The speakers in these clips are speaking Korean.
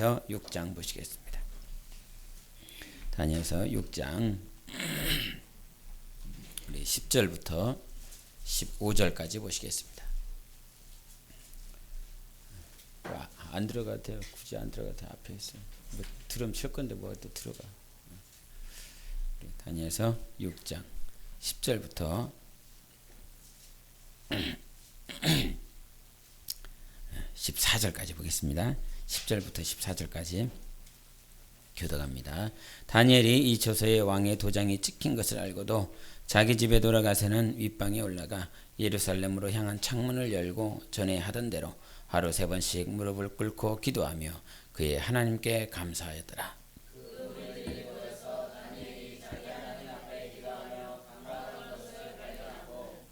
다니엘서 6장 보시겠습니다. 다니엘서 6장 우리 10절부터 15절까지 보시겠습니다. 안 들어가도 돼요. 굳이 안 들어가도 돼요. 앞에 있어요. 뭐 드럼 칠 건데 뭐가 또 들어가. 다니엘서 6장 10절부터 14절까지 보겠습니다. 10절부터 14절까지 교독합니다. 다니엘이 이 조서에 왕의 도장이 찍힌 것을 알고도 자기 집에 돌아가서는 윗방에 올라가 예루살렘으로 향한 창문을 열고 전에 하던 대로 하루 3번씩 무릎을 꿇고 기도하며 그의 하나님께 감사하였더라.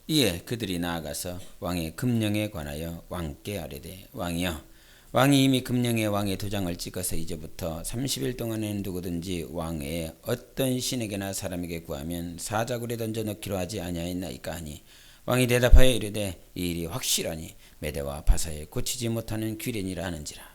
이에 그들이 나아가서 왕의 금령에 관하여 왕께 아뢰되 왕이여, 왕이 이미 금령에 왕의 도장을 찍어서 이제부터 30일 동안에는 누구든지 왕 외에 어떤 신에게나 사람에게 구하면 사자굴에 던져 넣기로 하지 아니하였나이까 하니, 왕이 대답하여 이르되 이 일이 확실하니 메대와 바사에 고치지 못하는 귀련이라 하는지라.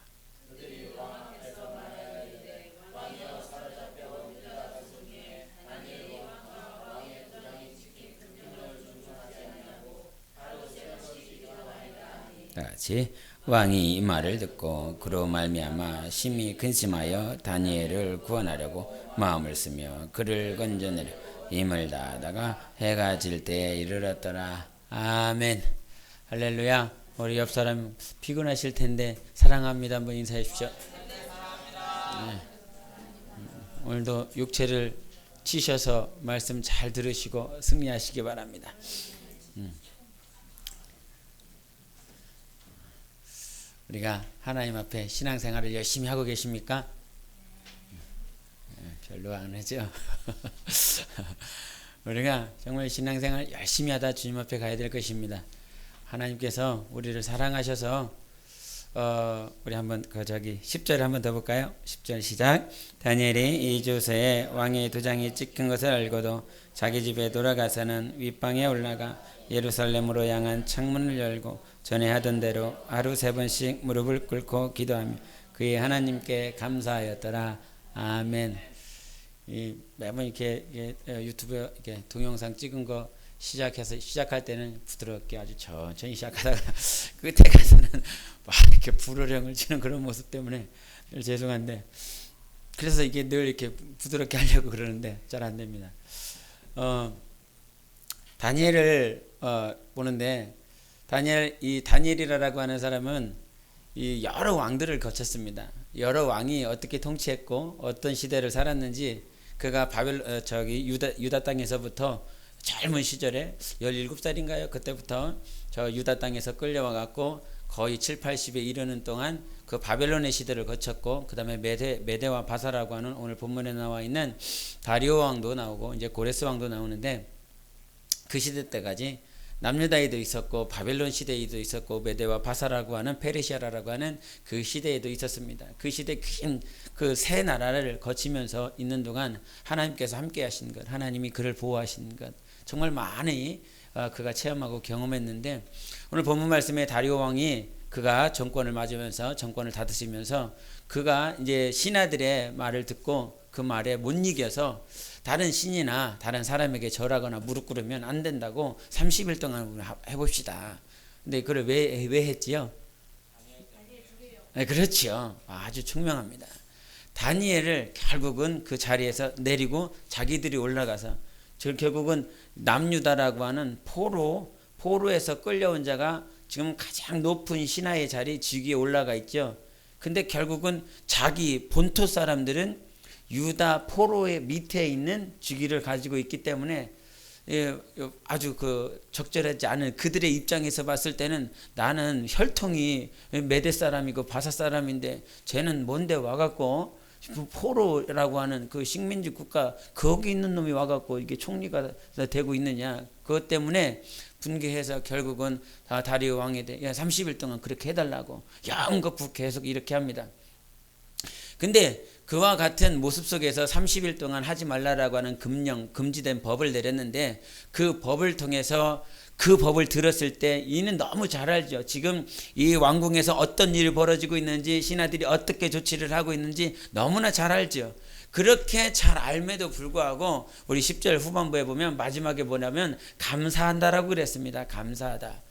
같이 왕이 이 말을 듣고 그로 말미암아 심히 근심하여 다니엘을 구원하려고 마음을 쓰며 그를 건져내려 힘을 다하다가 해가 질 때에 이르렀더라. 아멘. 할렐루야. 우리 옆 사람 피곤하실 텐데 사랑합니다 한번 인사해 주십시오. 네. 오늘도 육체를 치셔서 말씀 잘 들으시고 승리하시기 바랍니다. 우리가 하나님 앞에 신앙생활을 열심히 하고 계십니까? 별로 안 하죠. 우리가 정말 신앙생활 열심히 하다 주님 앞에 가야 될 것입니다. 하나님께서 우리를 사랑하셔서 우리 한번 10절 한번 더 볼까요? 10절 시작. 다니엘이 이 조서에 왕의 도장이 찍힌 것을 알고도 자기 집에 돌아가서는 윗방에 올라가 예루살렘으로 향한 창문을 열고 전에 하던 대로 하루 3번씩 무릎을 꿇고 기도하며 그의 하나님께 감사하였더라. 아멘. 매번 이렇게 유튜브에 이렇게 동영상 찍은 거 시작할 때는 부드럽게 아주 천천히 시작하다가 끝에 가서는 막 이렇게 불호령을 치는 그런 모습 때문에 늘 죄송한데, 그래서 이게 늘 이렇게 부드럽게 하려고 그러는데 잘 안 됩니다. 다니엘을 보는데 이 다니엘이라고 하는 사람은 이 여러 왕들을 거쳤습니다. 여러 왕이 어떻게 통치했고 어떤 시대를 살았는지, 그가 유다 땅에서부터 젊은 시절에 17살인가요? 그때부터 저 유다 땅에서 끌려와 갖고 거의 7, 80에 이르는 동안 그 바벨론의 시대를 거쳤고, 그 다음에 메대와 바사라고 하는 오늘 본문에 나와 있는 다리오 왕도 나오고 이제 고레스 왕도 나오는데, 그 시대 때까지 남유다에도 있었고 바벨론 시대에도 있었고 메대와 바사라고 하는 페르시아라고 하는 그 시대에도 있었습니다. 그 시대 큰 그 세 나라를 거치면서 있는 동안 하나님께서 함께 하신 것, 하나님이 그를 보호하신 것 정말 많이 그가 체험하고 경험했는데, 오늘 본문 말씀에 다리오 왕이 그가 정권을 다스리면서 그가 이제 신하들의 말을 듣고 그 말에 못 이겨서 다른 신이나 다른 사람에게 절하거나 무릎 꿇으면 안 된다고 30일 동안 해봅시다. 근데 그걸 왜 했지요? 네, 그렇죠. 아주 총명합니다. 다니엘을 결국은 그 자리에서 내리고 자기들이 올라가서 결국은 남유다라고 하는 포로에서 끌려온 자가 지금 가장 높은 신하의 자리 직위에 올라가 있죠. 근데 결국은 자기 본토 사람들은 유다 포로의 밑에 있는 직위를 가지고 있기 때문에 아주 적절하지 않은 그들의 입장에서 봤을 때는 나는 혈통이 메대 사람이고 바사 사람인데 쟤는 뭔데 와갖고 포로라고 하는 그 식민지 국가 거기 있는 놈이 와갖고 이게 총리가 되고 있느냐. 그것 때문에 분개해서 결국은 다리오 왕에 대해 30일 동안 그렇게 해달라고 영겁 계속 이렇게 합니다. 근데 그와 같은 모습 속에서 30일 동안 하지 말라라고 하는 금지된 법을 내렸는데 그 법을 통해서 그 법을 들었을 때 이는 너무 잘 알죠. 지금 이 왕궁에서 어떤 일이 벌어지고 있는지 신하들이 어떻게 조치를 하고 있는지 너무나 잘 알죠. 그렇게 잘 알매도 불구하고 우리 10절 후반부에 보면 마지막에 뭐냐면 감사한다라고 그랬습니다. 감사하다.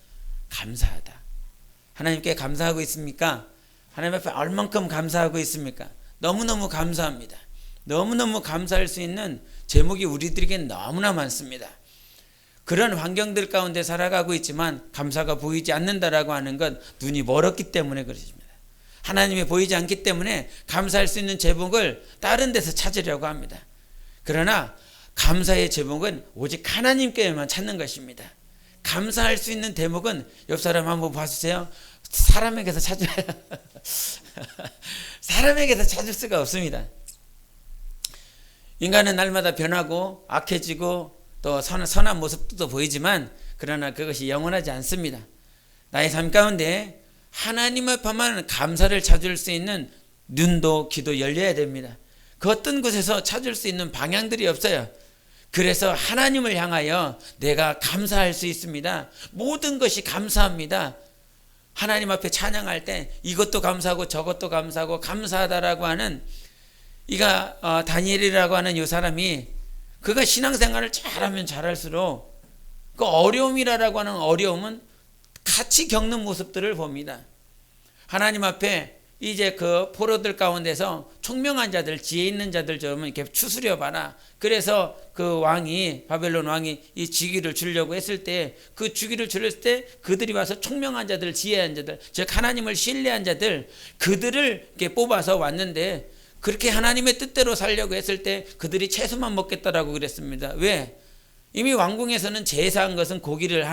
하나님께 감사하고 있습니까? 하나님 앞에 얼만큼 감사하고 있습니까? 너무너무 감사합니다. 너무너무 감사할 수 있는 제목이 우리들에겐 너무나 많습니다. 그런 환경들 가운데 살아가고 있지만 감사가 보이지 않는다라고 하는 건 눈이 멀었기 때문에 그렇습니다. 하나님이 보이지 않기 때문에 감사할 수 있는 제목을 다른 데서 찾으려고 합니다. 그러나 감사의 제목은 오직 하나님께만 찾는 것입니다. 감사할 수 있는 대목은 옆 사람 한번 봐주세요. 사람에게서 찾아야 사람에게서 찾을 수가 없습니다. 인간은 날마다 변하고 악해지고 또 선한 모습도 보이지만 그러나 그것이 영원하지 않습니다. 나의 삶 가운데 하나님 앞에만 감사를 찾을 수 있는 눈도 귀도 열려야 됩니다. 그 어떤 곳에서 찾을 수 있는 방향들이 없어요. 그래서 하나님을 향하여 내가 감사할 수 있습니다. 모든 것이 감사합니다. 하나님 앞에 찬양할 때 이것도 감사하고 저것도 감사하고 감사하다라고 하는 이가 다니엘이라고 하는 이 사람이 그가 신앙생활을 잘하면 잘할수록 그 어려움이라고 하는 어려움은 같이 겪는 모습들을 봅니다. 하나님 앞에 이제 그 포로들 가운데서 총명한 자들, 지혜 있는 자들 좀 이렇게 추스려 봐라. 그래서 그 왕이, 바벨론 왕이 이 주기를 주려고 했을 때 그 주기를 주렸을 때 그들이 와서 총명한 자들, 지혜한 자들, 즉 하나님을 신뢰한 자들, 그들을 이렇게 뽑아서 왔는데 그렇게 하나님의 뜻대로 살려고 했을 때 그들이 채소만 먹겠다라고 그랬습니다. 왜? 이미 왕궁에서는 제사한 것은 고기를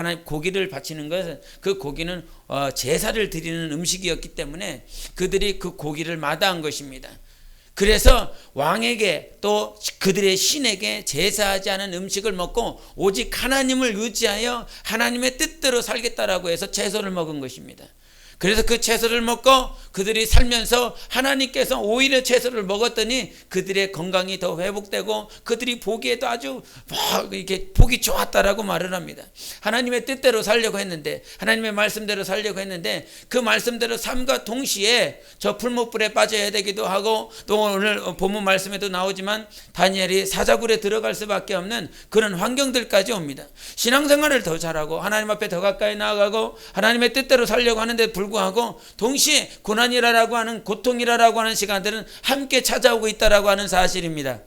바치는 것은 그 고기는 제사를 드리는 음식이었기 때문에 그들이 그 고기를 마다한 것입니다. 그래서 왕에게 또 그들의 신에게 제사하지 않은 음식을 먹고 오직 하나님을 의지하여 하나님의 뜻대로 살겠다라고 해서 채소를 먹은 것입니다. 그래서 그 채소를 먹고 그들이 살면서 하나님께서 오히려 채소를 먹었더니 그들의 건강이 더 회복되고 그들이 보기에도 아주 이렇게 보기 좋았다라고 말을 합니다. 하나님의 뜻대로 살려고 했는데, 하나님의 말씀대로 살려고 했는데 그 말씀대로 삶과 동시에 저 풀무불에 빠져야 되기도 하고 또 오늘 본문 말씀에도 나오지만 다니엘이 사자굴에 들어갈 수밖에 없는 그런 환경들까지 옵니다. 신앙생활을 더 잘하고 하나님 앞에 더 가까이 나아가고 하나님의 뜻대로 살려고 하는데 불구하고 동시에 고난이라고 하는 고통이라고 하는 시간들은 함께 찾아오고 있다라고 하는 사실입니다.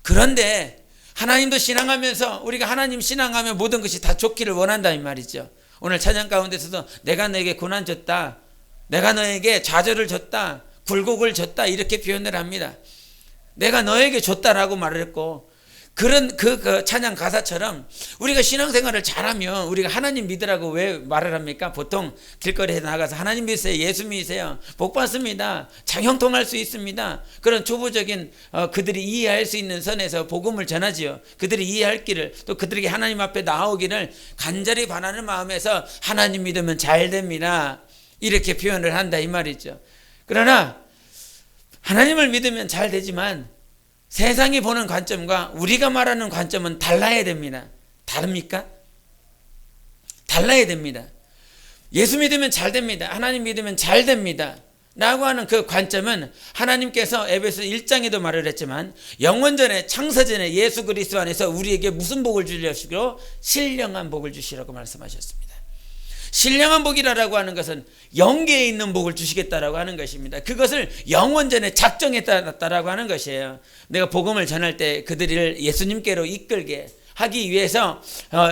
그런데 하나님도 신앙하면서 우리가 하나님 신앙하면 모든 것이 다 좋기를 원한다 이 말이죠. 오늘 찬양 가운데서도 내가 너에게 고난 줬다, 내가 너에게 좌절을 줬다, 굴곡을 줬다 이렇게 표현을 합니다. 내가 너에게 줬다라고 말을 했고 그런 그 찬양 가사처럼 우리가 신앙생활을 잘하면 우리가 하나님 믿으라고 왜 말을 합니까? 보통 길거리에 나가서 하나님 믿으세요, 예수 믿으세요, 복 받습니다, 장형통할 수 있습니다. 그런 초보적인 그들이 이해할 수 있는 선에서 복음을 전하지요. 그들이 이해할 길을 또 그들에게 하나님 앞에 나오기를 간절히 바라는 마음에서 하나님 믿으면 잘 됩니다 이렇게 표현을 한다 이 말이죠. 그러나 하나님을 믿으면 잘 되지만 세상이 보는 관점과 우리가 말하는 관점은 달라야 됩니다. 다릅니까? 달라야 됩니다. 예수 믿으면 잘 됩니다. 하나님 믿으면 잘 됩니다 라고 하는 그 관점은 하나님께서 에베소 1장에도 말을 했지만 영원전에 창세전에 예수 그리스도 안에서 우리에게 무슨 복을 주시고 신령한 복을 주시라고 말씀하셨습니다. 신령한 복이라고 하는 것은 영계에 있는 복을 주시겠다라고 하는 것입니다. 그것을 영원전에 작정했다라고 하는 것이에요. 내가 복음을 전할 때 그들을 예수님께로 이끌게 하기 위해서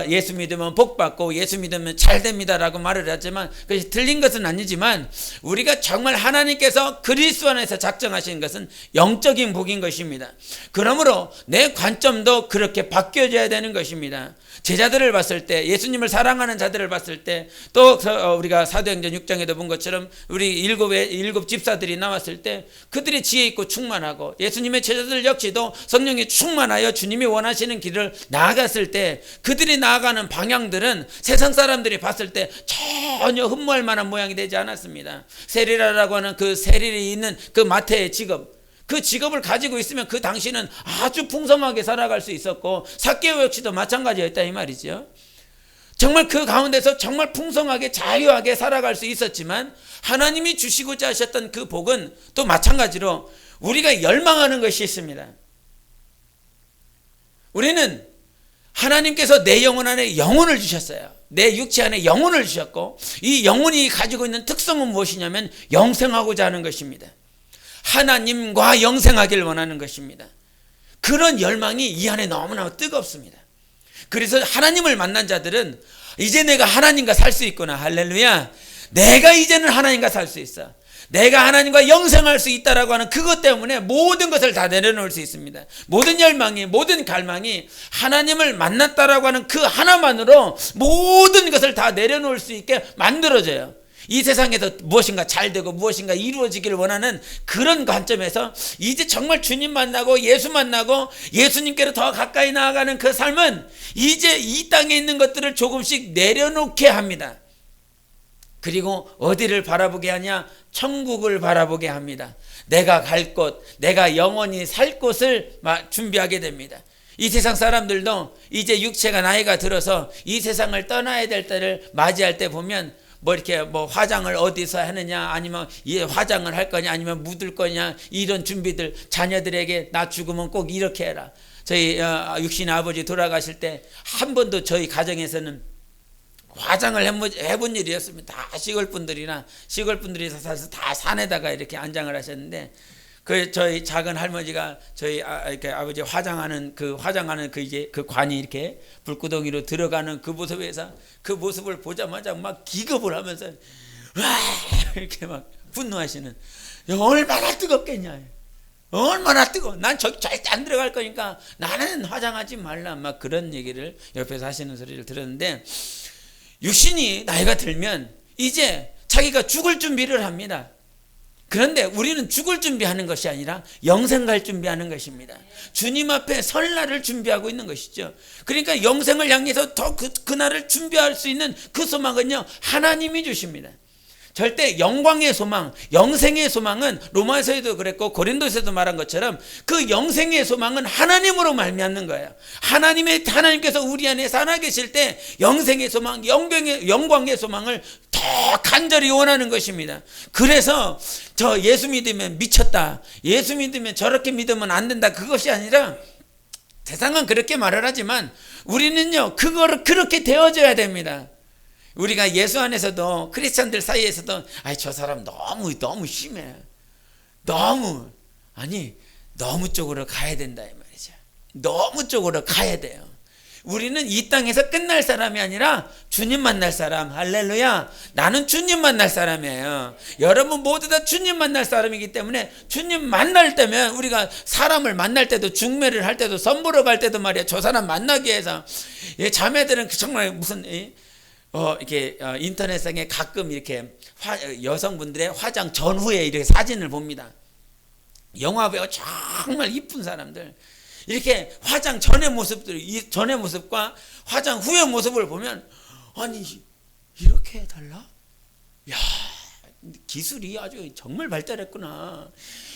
예수 믿으면 복 받고 예수 믿으면 잘 됩니다라고 말을 하지만 그것이 틀린 것은 아니지만 우리가 정말 하나님께서 그리스도 안에서 작정하신 것은 영적인 복인 것입니다. 그러므로 내 관점도 그렇게 바뀌어져야 되는 것입니다. 제자들을 봤을 때, 예수님을 사랑하는 자들을 봤을 때, 또 우리가 사도행전 6장에도 본 것처럼 우리 일곱 집사들이 나왔을 때 그들이 지혜 있고 충만하고 예수님의 제자들 역시도 성령이 충만하여 주님이 원하시는 길을 나아가는 나갔을 때 그들이 나아가는 방향들은 세상 사람들이 봤을 때 전혀 흠모할 만한 모양이 되지 않았습니다. 세리라라고 하는 그 세리에 있는 그 마태의 직업, 그 직업을 가지고 있으면 그 당시는 아주 풍성하게 살아갈 수 있었고, 삭개오 역시도 마찬가지였다 이 말이죠. 정말 그 가운데서 정말 풍성하게 자유하게 살아갈 수 있었지만, 하나님이 주시고자 하셨던 그 복은 또 마찬가지로 우리가 열망하는 것이 있습니다. 우리는 하나님께서 내 영혼 안에 영혼을 주셨어요. 내 육체 안에 영혼을 주셨고, 이 영혼이 가지고 있는 특성은 무엇이냐면 영생하고자 하는 것입니다. 하나님과 영생하기를 원하는 것입니다. 그런 열망이 이 안에 너무나 뜨겁습니다. 그래서 하나님을 만난 자들은 이제 내가 하나님과 살 수 있구나, 할렐루야, 내가 이제는 하나님과 살 수 있어, 내가 하나님과 영생할 수 있다라고 하는 그것 때문에 모든 것을 다 내려놓을 수 있습니다. 모든 열망이, 모든 갈망이 하나님을 만났다라고 하는 그 하나만으로 모든 것을 다 내려놓을 수 있게 만들어져요. 이 세상에서 무엇인가 잘되고 무엇인가 이루어지기를 원하는 그런 관점에서 이제 정말 주님 만나고 예수 만나고 예수님께로 더 가까이 나아가는 그 삶은 이제 이 땅에 있는 것들을 조금씩 내려놓게 합니다. 그리고 어디를 바라보게 하냐? 천국을 바라보게 합니다. 내가 갈 곳, 내가 영원히 살 곳을 준비하게 됩니다. 이 세상 사람들도 이제 육체가 나이가 들어서 이 세상을 떠나야 될 때를 맞이할 때 보면 이렇게 화장을 어디서 하느냐, 아니면 화장을 할 거냐, 아니면 묻을 거냐, 이런 준비들, 자녀들에게 나 죽으면 꼭 이렇게 해라. 저희 육신의 아버지 돌아가실 때 한 번도 저희 가정에서는 화장을 해본 일이 없습니다. 다 시골 분들이 사서 다 산에다가 이렇게 안장을 하셨는데, 그 저희 작은 할머니가 저희 이렇게 아버지 화장하는 그 이제 그 관이 이렇게 불구덩이로 들어가는 그 모습에서 그 모습을 보자마자 막 기겁을 하면서 와 이렇게 막 분노하시는, 얼마나 뜨겁겠냐, 얼마나 뜨거워, 난 저기 절대 안 들어갈 거니까 나는 화장하지 말라, 막 그런 얘기를 옆에서 하시는 소리를 들었는데, 육신이 나이가 들면 이제 자기가 죽을 준비를 합니다. 그런데 우리는 죽을 준비하는 것이 아니라 영생 갈 준비하는 것입니다. 주님 앞에 설 날을 준비하고 있는 것이죠. 그러니까 영생을 향해서 더 그날을 준비할 수 있는 그 소망은요, 하나님이 주십니다. 절대 영광의 소망, 영생의 소망은 로마서에도 그랬고 고린도서에도 말한 것처럼 그 영생의 소망은 하나님으로 말미암는 거예요. 하나님께서 우리 안에 살아계실 때 영생의 소망, 영광의 소망을 더 간절히 원하는 것입니다. 그래서 저 예수 믿으면 미쳤다, 예수 믿으면 저렇게 믿으면 안 된다, 그것이 아니라, 세상은 그렇게 말을 하지만 우리는요 그거를 그렇게 되어져야 됩니다. 우리가 예수 안에서도 크리스찬들 사이에서도 저 사람 너무 심해, 너무 쪽으로 가야 된다 이 말이죠. 너무 쪽으로 가야 돼요. 우리는 이 땅에서 끝날 사람이 아니라 주님 만날 사람, 할렐루야, 나는 주님 만날 사람이에요. 여러분 모두 다 주님 만날 사람이기 때문에 주님 만날 때면 우리가 사람을 만날 때도, 중매를 할 때도, 선보러 갈 때도 말이야, 저 사람 만나기 위해서 자매들은 정말 무슨 이렇게 인터넷상에 가끔 이렇게 여성분들의 화장 전후에 이렇게 사진을 봅니다. 영화배우 정말 이쁜 사람들 이렇게 화장 전의 모습들, 이 전의 모습과 화장 후의 모습을 보면 아니 이렇게 달라? 야, 기술이 아주 정말 발달했구나.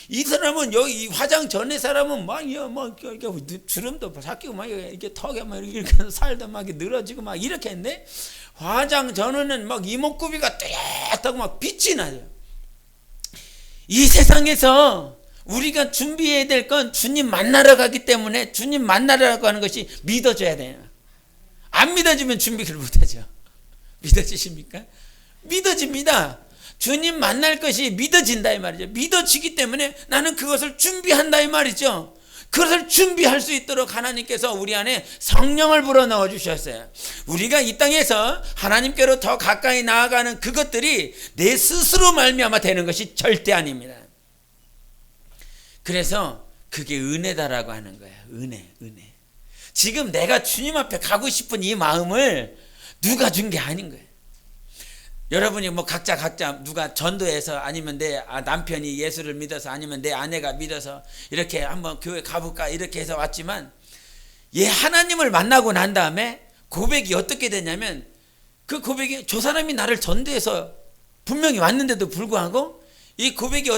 이 사람은 여기 화장 전의 사람은 막 이렇게 주름도 삭히고 막 이렇게 턱에 막 이렇게 살도 막 늘어지고 막 이렇게 했는데, 화장 전후는 막 이목구비가 뚜렷하고 막 빛이 나요. 이 세상에서 우리가 준비해야 될 건 주님 만나러 가기 때문에 주님 만나러 가는 것이 믿어져야 돼요. 안 믿어지면 준비를 못하죠. 믿어지십니까? 믿어집니다. 주님 만날 것이 믿어진다 이 말이죠. 믿어지기 때문에 나는 그것을 준비한다 이 말이죠. 그것을 준비할 수 있도록 하나님께서 우리 안에 성령을 불어넣어 주셨어요. 우리가 이 땅에서 하나님께로 더 가까이 나아가는 그것들이 내 스스로 말미암아 되는 것이 절대 아닙니다. 그래서 그게 은혜다라고 하는 거예요. 은혜. 지금 내가 주님 앞에 가고 싶은 이 마음을 누가 준 게 아닌 거예요. 여러분이 각자 누가 전도해서, 아니면 내 남편이 예수를 믿어서, 아니면 내 아내가 믿어서 이렇게 한번 교회 가볼까 이렇게 해서 왔지만, 예, 하나님을 만나고 난 다음에 고백이 어떻게 되냐면, 그 고백이 저 사람이 나를 전도해서 분명히 왔는데도 불구하고 이 고백이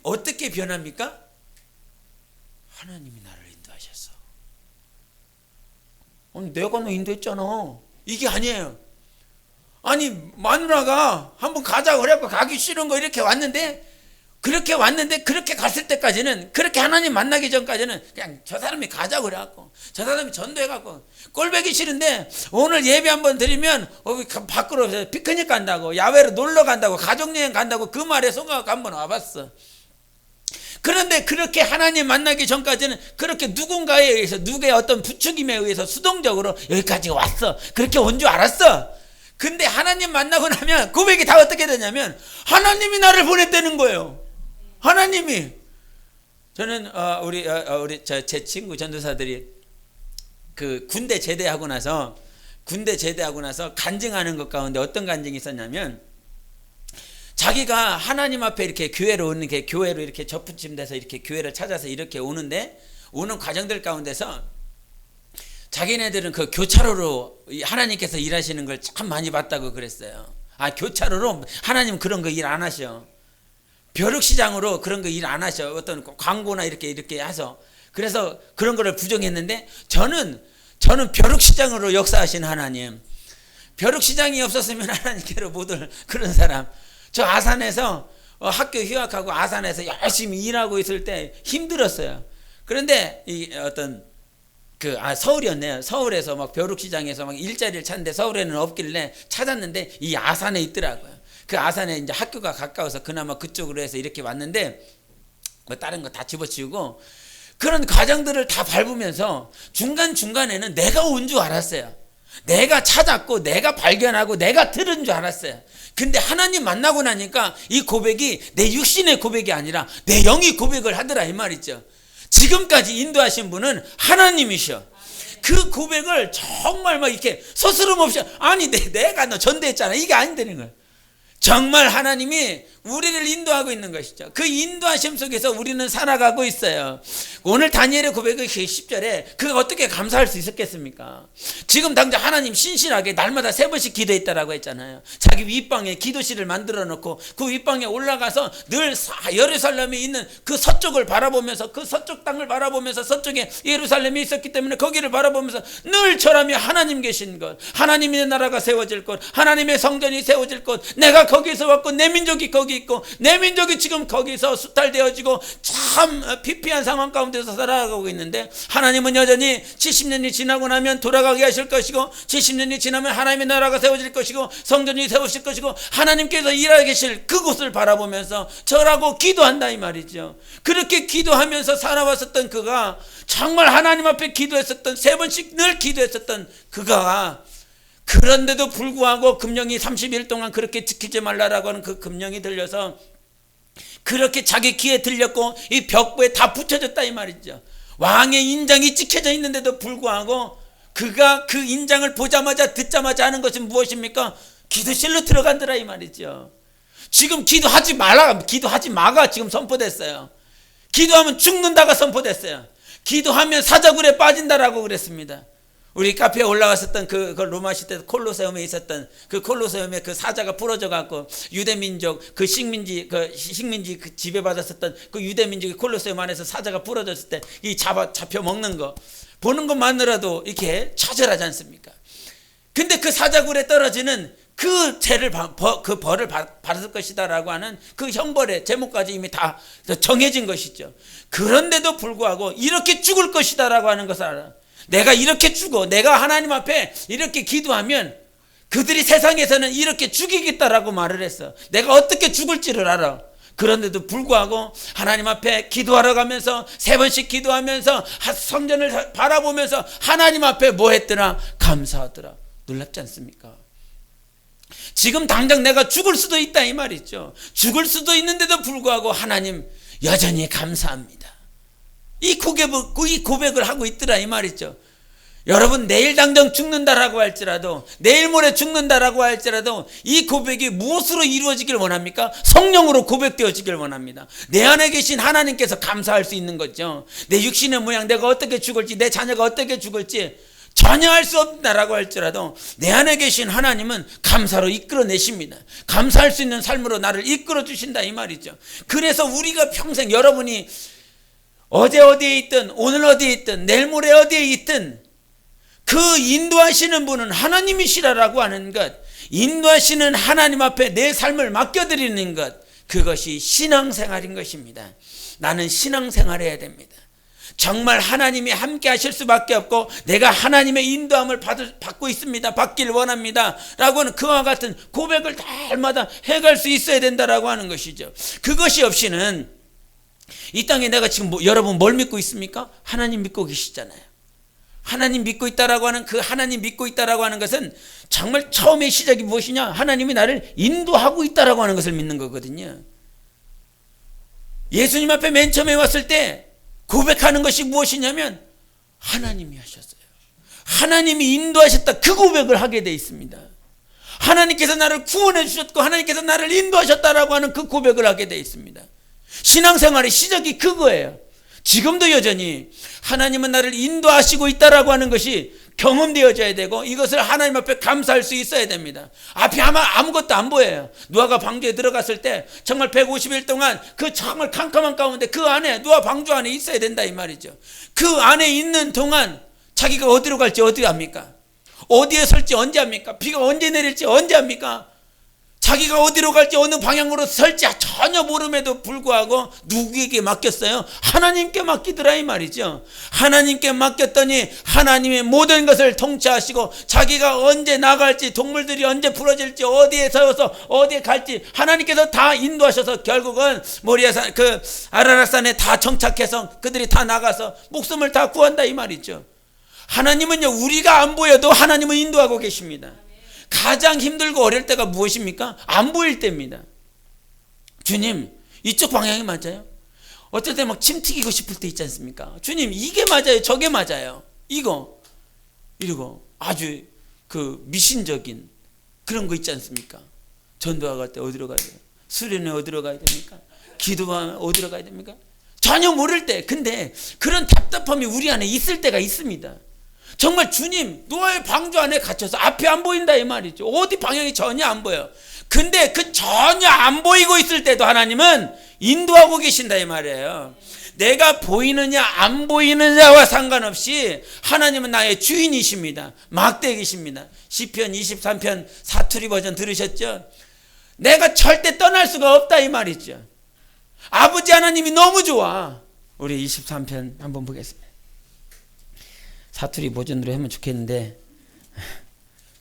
어떻게 변합니까? 하나님이 나를 인도하셨어. 아니, 내가 너 인도했잖아. 이게 아니에요. 아니, 마누라가 한번 가자고 그래갖고 가기 싫은 거 이렇게 왔는데, 그렇게 갔을 때까지는, 그렇게 하나님 만나기 전까지는 그냥 저 사람이 가자고 그래갖고, 저 사람이 전도해갖고, 꼴보기 싫은데 오늘 예배 한번 드리면 밖으로 피크닉 간다고, 야외로 놀러 간다고, 가족여행 간다고 그 말에 속아갖고 한번 와봤어. 그런데 그렇게 하나님 만나기 전까지는 그렇게 누군가에 의해서, 누구의 어떤 부추김에 의해서 수동적으로 여기까지 왔어. 그렇게 온 줄 알았어. 근데 하나님 만나고 나면 고백이 다 어떻게 되냐면, 하나님이 나를 보냈다는 거예요. 하나님이. 저는 제 친구 전도사들이 그 군대 제대하고 나서 간증하는 것 가운데 어떤 간증이 있었냐면, 자기가 하나님 앞에 이렇게 교회로 오는 게, 교회로 이렇게 접붙임돼서 이렇게 교회를 찾아서 이렇게 오는 과정들 가운데서 자기네들은 그 교차로로 하나님께서 일하시는 걸 참 많이 봤다고 그랬어요. 교차로로 하나님 그런 거 일 안 하셔. 벼룩시장으로 그런 거 일 안 하셔. 어떤 광고나 이렇게 해서. 그래서 그런 거를 부정했는데, 저는 벼룩시장으로 역사하신 하나님, 벼룩시장이 없었으면 하나님께로 못 올 그런 사람. 저 아산에서 학교 휴학하고 아산에서 열심히 일하고 있을 때 힘들었어요. 그런데 서울이었네요. 서울에서 막 벼룩시장에서 막 일자리를 찾는데 서울에는 없길래 찾았는데 이 아산에 있더라고요. 그 아산에 이제 학교가 가까워서 그나마 그쪽으로 해서 이렇게 왔는데, 뭐 다른 거 다 집어치우고 그런 과정들을 다 밟으면서 중간중간에는 내가 온 줄 알았어요. 내가 찾았고 내가 발견하고 내가 들은 줄 알았어요. 근데 하나님 만나고 나니까 이 고백이 내 육신의 고백이 아니라 내 영이 고백을 하더라, 이 말이죠. 지금까지 인도하신 분은 하나님이셔. 그 고백을 정말 막 이렇게 서스럼 없이, 아니 내가 너 전도했잖아, 이게 아니되는 거예요. 정말 하나님이 우리를 인도하고 있는 것이죠. 그 인도하심 속에서 우리는 살아가고 있어요. 오늘 다니엘의 고백의 10절에 그가 어떻게 감사할 수 있었겠습니까? 지금 당장 하나님 신실하게 날마다 3번씩 기도했다라고 했잖아요. 자기 윗방에 기도실을 만들어 놓고 그 윗방에 올라가서 늘 예루살렘에 있는 그 서쪽을 바라보면서, 그 서쪽 땅을 바라보면서, 서쪽에 예루살렘이 있었기 때문에 거기를 바라보면서 늘 절하며 하나님 계신 것, 하나님의 나라가 세워질 것, 하나님의 성전이 세워질 것, 내가 거기서 왔고 내 민족이 거기 있고 내 민족이 지금 거기서 수탈되어지고 참 피폐한 상황 가운데서 살아가고 있는데, 하나님은 여전히 70년이 지나고 나면 돌아가게 하실 것이고, 70년이 지나면 하나님의 나라가 세워질 것이고, 성전이 세우실 것이고, 하나님께서 일하고 계실 그곳을 바라보면서 절하고 기도한다, 이 말이죠. 그렇게 기도하면서 살아왔었던 그가, 정말 하나님 앞에 기도했었던, 3번씩 늘 기도했었던 그가, 그런데도 불구하고 금령이 30일 동안 그렇게 지키지 말라라고 하는 그 금령이 들려서 그렇게 자기 귀에 들렸고 이 벽부에 다 붙여졌다, 이 말이죠. 왕의 인장이 찍혀져 있는데도 불구하고 그가 그 인장을 보자마자 듣자마자 하는 것은 무엇입니까? 기도실로 들어간더라, 이 말이죠. 지금 기도하지 마가 지금 선포됐어요. 기도하면 죽는다가 선포됐어요. 기도하면 사자굴에 빠진다라고 그랬습니다. 우리 카페에 올라갔었던 그 로마 시대 콜로세움에 있었던 그 콜로세움에 그 사자가 부러져 갖고 유대민족 그 식민지 그 지배받았었던 그 유대민족의 콜로세움 안에서 사자가 부러졌을 때 이 잡혀 먹는 거 보는 것만으로도 이렇게 처절하지 않습니까? 근데 그 사자굴에 떨어지는 그 죄를 그 벌을 받을 것이다라고 하는 그 형벌의 제목까지 이미 다 정해진 것이죠. 그런데도 불구하고 이렇게 죽을 것이다라고 하는 것을 알아. 내가 이렇게 죽어, 내가 하나님 앞에 이렇게 기도하면 그들이 세상에서는 이렇게 죽이겠다라고 말을 했어. 내가 어떻게 죽을지를 알아. 그런데도 불구하고 하나님 앞에 기도하러 가면서 3번씩 기도하면서 성전을 바라보면서 하나님 앞에 뭐 했더라? 감사하더라. 놀랍지 않습니까? 지금 당장 내가 죽을 수도 있다, 이 말이죠. 죽을 수도 있는데도 불구하고 하나님 여전히 감사합니다. 이 고백을 하고 있더라, 이 말이죠. 여러분 내일 당장 죽는다라고 할지라도 내일 모레 죽는다라고 할지라도 이 고백이 무엇으로 이루어지길 원합니까? 성령으로 고백되어지길 원합니다. 내 안에 계신 하나님께서 감사할 수 있는 거죠. 내 육신의 모양, 내가 어떻게 죽을지, 내 자녀가 어떻게 죽을지 전혀 알 수 없다라고 할지라도 내 안에 계신 하나님은 감사로 이끌어내십니다. 감사할 수 있는 삶으로 나를 이끌어 주신다 이 말이죠. 그래서 우리가 평생 여러분이 어제 어디에 있든 오늘 어디에 있든 내일 모레 어디에 있든 그 인도하시는 분은 하나님이시라라고 하는 것, 인도하시는 하나님 앞에 내 삶을 맡겨드리는 것, 그것이 신앙생활인 것입니다. 나는 신앙생활해야 됩니다. 정말 하나님이 함께 하실 수밖에 없고 내가 하나님의 인도함을 받고 있습니다, 받길 원합니다 라고 하는 그와 같은 고백을 날마다 해갈 수 있어야 된다라고 하는 것이죠. 그것이 없이는 이 땅에 내가 지금 여러분 뭘 믿고 있습니까? 하나님 믿고 계시잖아요. 하나님 믿고 있다라고 하는 그 하나님 믿고 있다라고 하는 것은 정말 처음의 시작이 무엇이냐? 하나님이 나를 인도하고 있다라고 하는 것을 믿는 거거든요. 예수님 앞에 맨 처음에 왔을 때 고백하는 것이 무엇이냐면 하나님이 하셨어요. 하나님이 인도하셨다, 그 고백을 하게 돼 있습니다. 하나님께서 나를 구원해 주셨고 하나님께서 나를 인도하셨다라고 하는 그 고백을 하게 돼 있습니다. 신앙생활의 시작이 그거예요. 지금도 여전히 하나님은 나를 인도하시고 있다라고 하는 것이 경험되어져야 되고 이것을 하나님 앞에 감사할 수 있어야 됩니다. 앞이 아무것도 안 보여요. 노아가 방주에 들어갔을 때 정말 150일 동안 그 정말 캄캄한 가운데 그 안에 노아 방주 안에 있어야 된다 이 말이죠. 그 안에 있는 동안 자기가 어디로 갈지 어디 압니까? 어디에 설지 언제 합니까? 비가 언제 내릴지 언제 합니까? 자기가 어디로 갈지 어느 방향으로 설지 전혀 모름에도 불구하고 누구에게 맡겼어요? 하나님께 맡기더라 이 말이죠. 하나님께 맡겼더니 하나님의 모든 것을 통치하시고 자기가 언제 나갈지, 동물들이 언제 부러질지, 어디에 서서 어디에 갈지 하나님께서 다 인도하셔서 결국은 모리아산 그 아라랏산에 다 정착해서 그들이 다 나가서 목숨을 다 구한다 이 말이죠. 하나님은요, 우리가 안 보여도 하나님은 인도하고 계십니다. 가장 힘들고 어려울 때가 무엇입니까? 안 보일 때입니다. 주님, 이쪽 방향이 맞아요? 어떨 때 막 침 튀기고 싶을 때 있지 않습니까? 주님, 이게 맞아요, 저게 맞아요, 이거 이러고 아주 그 미신적인 그런 거 있지 않습니까? 전도와 갈 때 어디로 가야 돼요? 수련회 어디로 가야 됩니까? 기도하면 어디로 가야 됩니까? 전혀 모를 때. 근데 그런 답답함이 우리 안에 있을 때가 있습니다. 정말 주님, 노아의 방주 안에 갇혀서 앞이 안 보인다 이 말이죠. 어디 방향이 전혀 안 보여. 근데 그 전혀 안 보이고 있을 때도 하나님은 인도하고 계신다 이 말이에요. 내가 보이느냐 안 보이느냐와 상관없이 하나님은 나의 주인이십니다. 막대기십니다. 시편 23편 사투리 버전 들으셨죠? 내가 절대 떠날 수가 없다 이 말이죠. 아버지 하나님이 너무 좋아. 우리 23편 한번 보겠습니다. 사투리 버전으로 하면 좋겠는데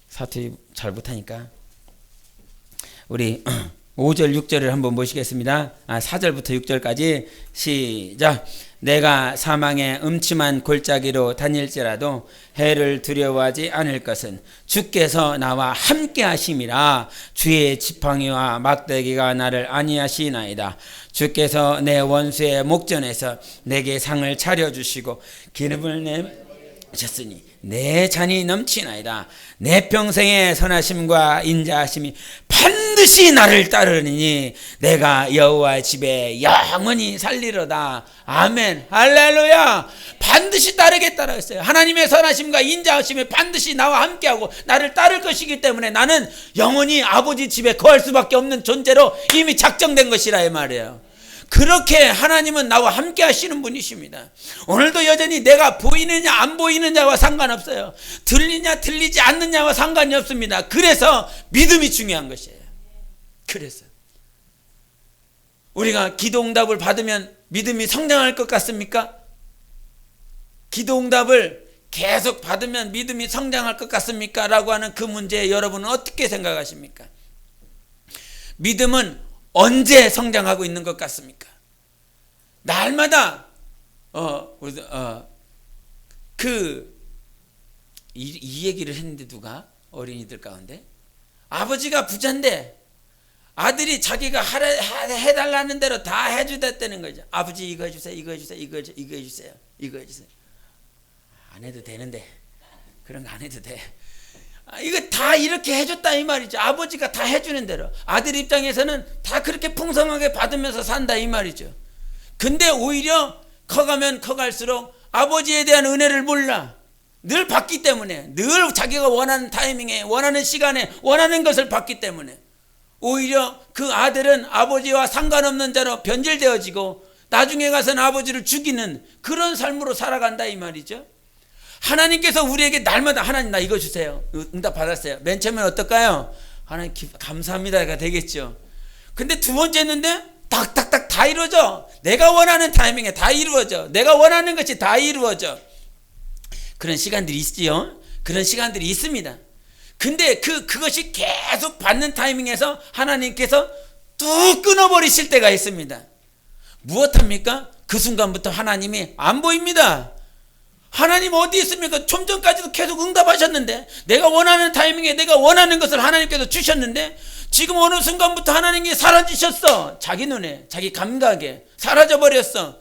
사투리 잘 못하니까 우리 5절 6절을 한번 보시겠습니다. 4절부터 6절까지 시작. 내가 사망의 음침한 골짜기로 다닐지라도 해를 두려워하지 않을 것은 주께서 나와 함께 하심이라. 주의 지팡이와 막대기가 나를 안위하시나이다. 주께서 내 원수의 목전에서 내게 상을 차려주시고 기름을 내셨으니 내 잔이 넘치나이다. 내 평생의 선하심과 인자하심이 반드시 나를 따르니 내가 여호와의 집에 영원히 살리로다. 아멘, 할렐루야. 반드시 따르겠다라고 했어요. 하나님의 선하심과 인자하심이 반드시 나와 함께하고 나를 따를 것이기 때문에 나는 영원히 아버지 집에 거할 수밖에 없는 존재로 이미 작정된 것이라 이 말이에요. 그렇게 하나님은 나와 함께 하시는 분이십니다. 오늘도 여전히 내가 보이느냐 안 보이느냐와 상관없어요. 들리냐 들리지 않느냐와 상관이 없습니다. 그래서 믿음이 중요한 것이에요. 그래서 우리가 기도응답을 받으면 믿음이 성장할 것 같습니까? 기도응답을 계속 받으면 믿음이 성장할 것 같습니까? 라고 하는 그 문제에 여러분은 어떻게 생각하십니까? 믿음은 언제 성장하고 있는 것 같습니까? 날마다 이 얘기를 했는데 누가 어린이들 가운데 아버지가 부자인데 아들이 자기가 해달라는 대로 다 해주겠다는 거죠. 아버지 이거 해주세요, 이거 해주세요, 이거 해주세요, 이거 해주세요, 이거 해주세요. 안 해도 되는데 그런 거 안 해도 돼. 이거 다 이렇게 해줬다 이 말이죠. 아버지가 다 해주는 대로 아들 입장에서는 다 그렇게 풍성하게 받으면서 산다 이 말이죠. 근데 오히려 커가면 커갈수록 아버지에 대한 은혜를 몰라. 늘 받기 때문에, 늘 자기가 원하는 타이밍에, 원하는 시간에 원하는 것을 받기 때문에 오히려 그 아들은 아버지와 상관없는 자로 변질되어지고 나중에 가서는 아버지를 죽이는 그런 삶으로 살아간다 이 말이죠. 하나님께서 우리에게 날마다 하나님 나 이거 주세요. 응답 받았어요. 맨 처음엔 어떨까요? 하나님 감사합니다가 되겠죠. 근데 두 번째 했는데 딱딱딱 다 이루어져. 내가 원하는 타이밍에 다 이루어져. 내가 원하는 것이 다 이루어져. 그런 시간들이 있지요. 그런 시간들이 있습니다. 근데 그것이 계속 받는 타이밍에서 하나님께서 뚝 끊어버리실 때가 있습니다. 무엇합니까? 그 순간부터 하나님이 안 보입니다. 하나님 어디 있습니까? 좀 전까지도 계속 응답하셨는데, 내가 원하는 타이밍에 내가 원하는 것을 하나님께서 주셨는데 지금 어느 순간부터 하나님이 사라지셨어. 자기 눈에, 자기 감각에 사라져버렸어.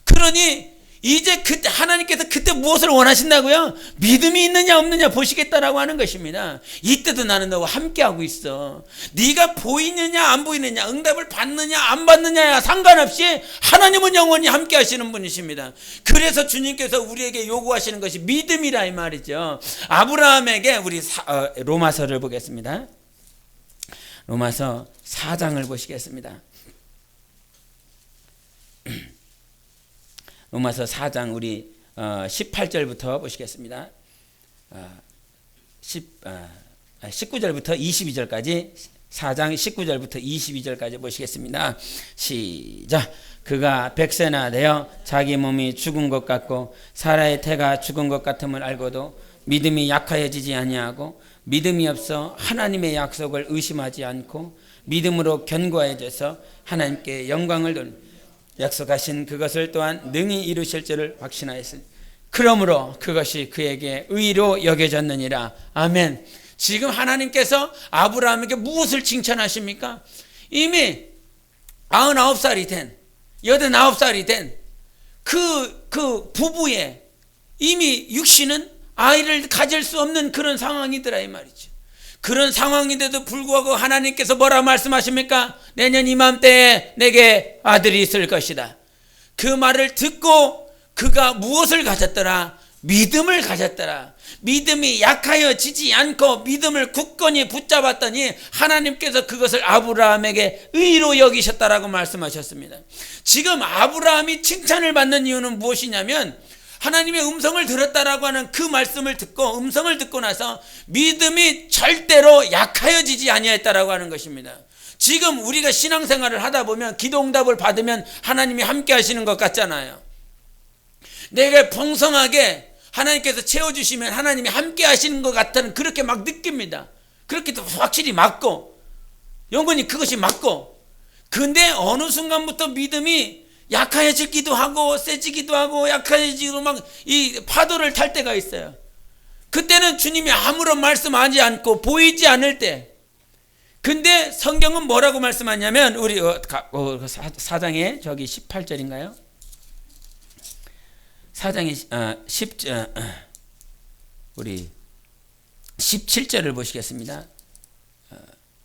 그러니 이제 그때 하나님께서 그때 무엇을 원하신다고요? 믿음이 있느냐 없느냐 보시겠다라고 하는 것입니다. 이때도 나는 너와 함께하고 있어. 네가 보이느냐 안 보이느냐, 응답을 받느냐 안 받느냐야 상관없이 하나님은 영원히 함께하시는 분이십니다. 그래서 주님께서 우리에게 요구하시는 것이 믿음이라 이 말이죠. 아브라함에게 우리 로마서를 보겠습니다. 로마서 4장을 보시겠습니다. 로마서 4장 우리 18절부터 보시겠습니다. 19절부터 22절까지 4장 19절부터 22절까지 보시겠습니다. 시작. 그가 백세나 되어 자기 몸이 죽은 것 같고 사라의 태가 죽은 것 같음을 알고도 믿음이 약하여지지 아니하고 믿음이 없어 하나님의 약속을 의심하지 않고 믿음으로 견고해져서 하나님께 영광을 돌리고 약속하신 그것을 또한 능히 이루실 줄을 확신하였으니 그러므로 그것이 그에게 의로 여겨졌느니라. 아멘. 지금 하나님께서 아브라함에게 무엇을 칭찬하십니까? 이미 99살이 된 89살이 된 그 부부의 이미 육신은 아이를 가질 수 없는 그런 상황이더라 이 말이죠. 그런 상황인데도 불구하고 하나님께서 뭐라 말씀하십니까? 내년 이맘때에 내게 아들이 있을 것이다. 그 말을 듣고 그가 무엇을 가졌더라? 믿음을 가졌더라. 믿음이 약하여지지 않고 믿음을 굳건히 붙잡았더니 하나님께서 그것을 아브라함에게 의로 여기셨다라고 말씀하셨습니다. 지금 아브라함이 칭찬을 받는 이유는 무엇이냐면 하나님의 음성을 들었다라고 하는 그 말씀을 듣고 음성을 듣고 나서 믿음이 절대로 약하여지지 아니했다라고 하는 것입니다. 지금 우리가 신앙생활을 하다 보면 기도 응답을 받으면 하나님이 함께 하시는 것 같잖아요. 내가 풍성하게 하나님께서 채워주시면 하나님이 함께 하시는 것 같다는 그렇게 막 느낍니다. 그렇게 확실히 맞고 영원히 그것이 맞고, 근데 어느 순간부터 믿음이 약해지기도 하고 세지기도 하고 약해지고 막 이 파도를 탈 때가 있어요. 그때는 주님이 아무런 말씀하지 않고 보이지 않을 때. 근데 성경은 뭐라고 말씀하냐면 우리 사장에 저기 18절인가요? 사장에 우리 17절을 보시겠습니다.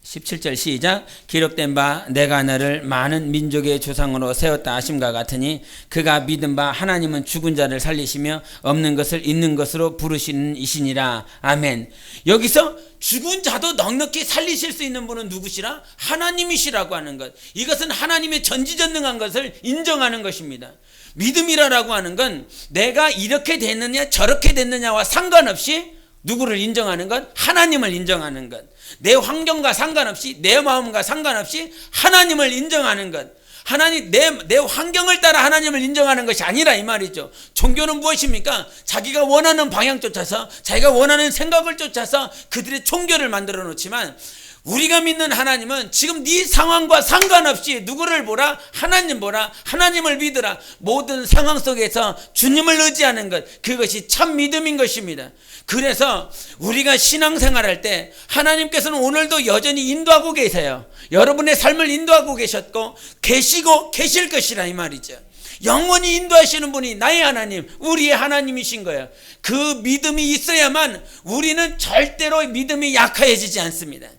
17절 시작. 기록된 바 내가 너를 많은 민족의 조상으로 세웠다 하심과 같으니 그가 믿은 바 하나님은 죽은 자를 살리시며 없는 것을 있는 것으로 부르시는 이시니라. 아멘. 여기서 죽은 자도 넉넉히 살리실 수 있는 분은 누구시라? 하나님이시라고 하는 것. 이것은 하나님의 전지전능한 것을 인정하는 것입니다. 믿음이라고 하는 건 내가 이렇게 됐느냐 저렇게 됐느냐와 상관없이 누구를 인정하는 것? 하나님을 인정하는 것. 내 환경과 상관없이 내 마음과 상관없이 하나님을 인정하는 것. 하나님 내 환경을 따라 하나님을 인정하는 것이 아니라 이 말이죠. 종교는 무엇입니까? 자기가 원하는 방향 쫓아서 자기가 원하는 생각을 쫓아서 그들의 종교를 만들어 놓지만 우리가 믿는 하나님은 지금 네 상황과 상관없이 누구를 보라? 하나님 보라. 하나님을 믿으라. 모든 상황 속에서 주님을 의지하는 것, 그것이 참 믿음인 것입니다. 그래서 우리가 신앙생활할 때 하나님께서는 오늘도 여전히 인도하고 계세요. 여러분의 삶을 인도하고 계셨고 계시고 계실 것이라 이 말이죠. 영원히 인도하시는 분이 나의 하나님, 우리의 하나님이신 거예요. 그 믿음이 있어야만 우리는 절대로 믿음이 약해지지 않습니다.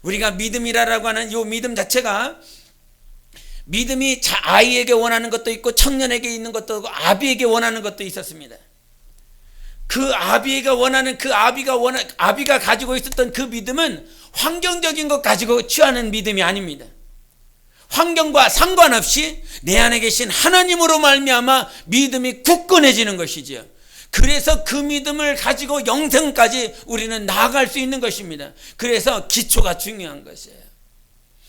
우리가 믿음이라고 하는 이 믿음 자체가, 믿음이 아이에게 원하는 것도 있고 청년에게 있는 것도 있고 아비에게 원하는 것도 있었습니다. 그 아비가 원하는, 아비가 가지고 있었던 그 믿음은 환경적인 것 가지고 취하는 믿음이 아닙니다. 환경과 상관없이 내 안에 계신 하나님으로 말미암아 믿음이 굳건해지는 것이죠. 그래서 그 믿음을 가지고 영생까지 우리는 나아갈 수 있는 것입니다. 그래서 기초가 중요한 것이에요.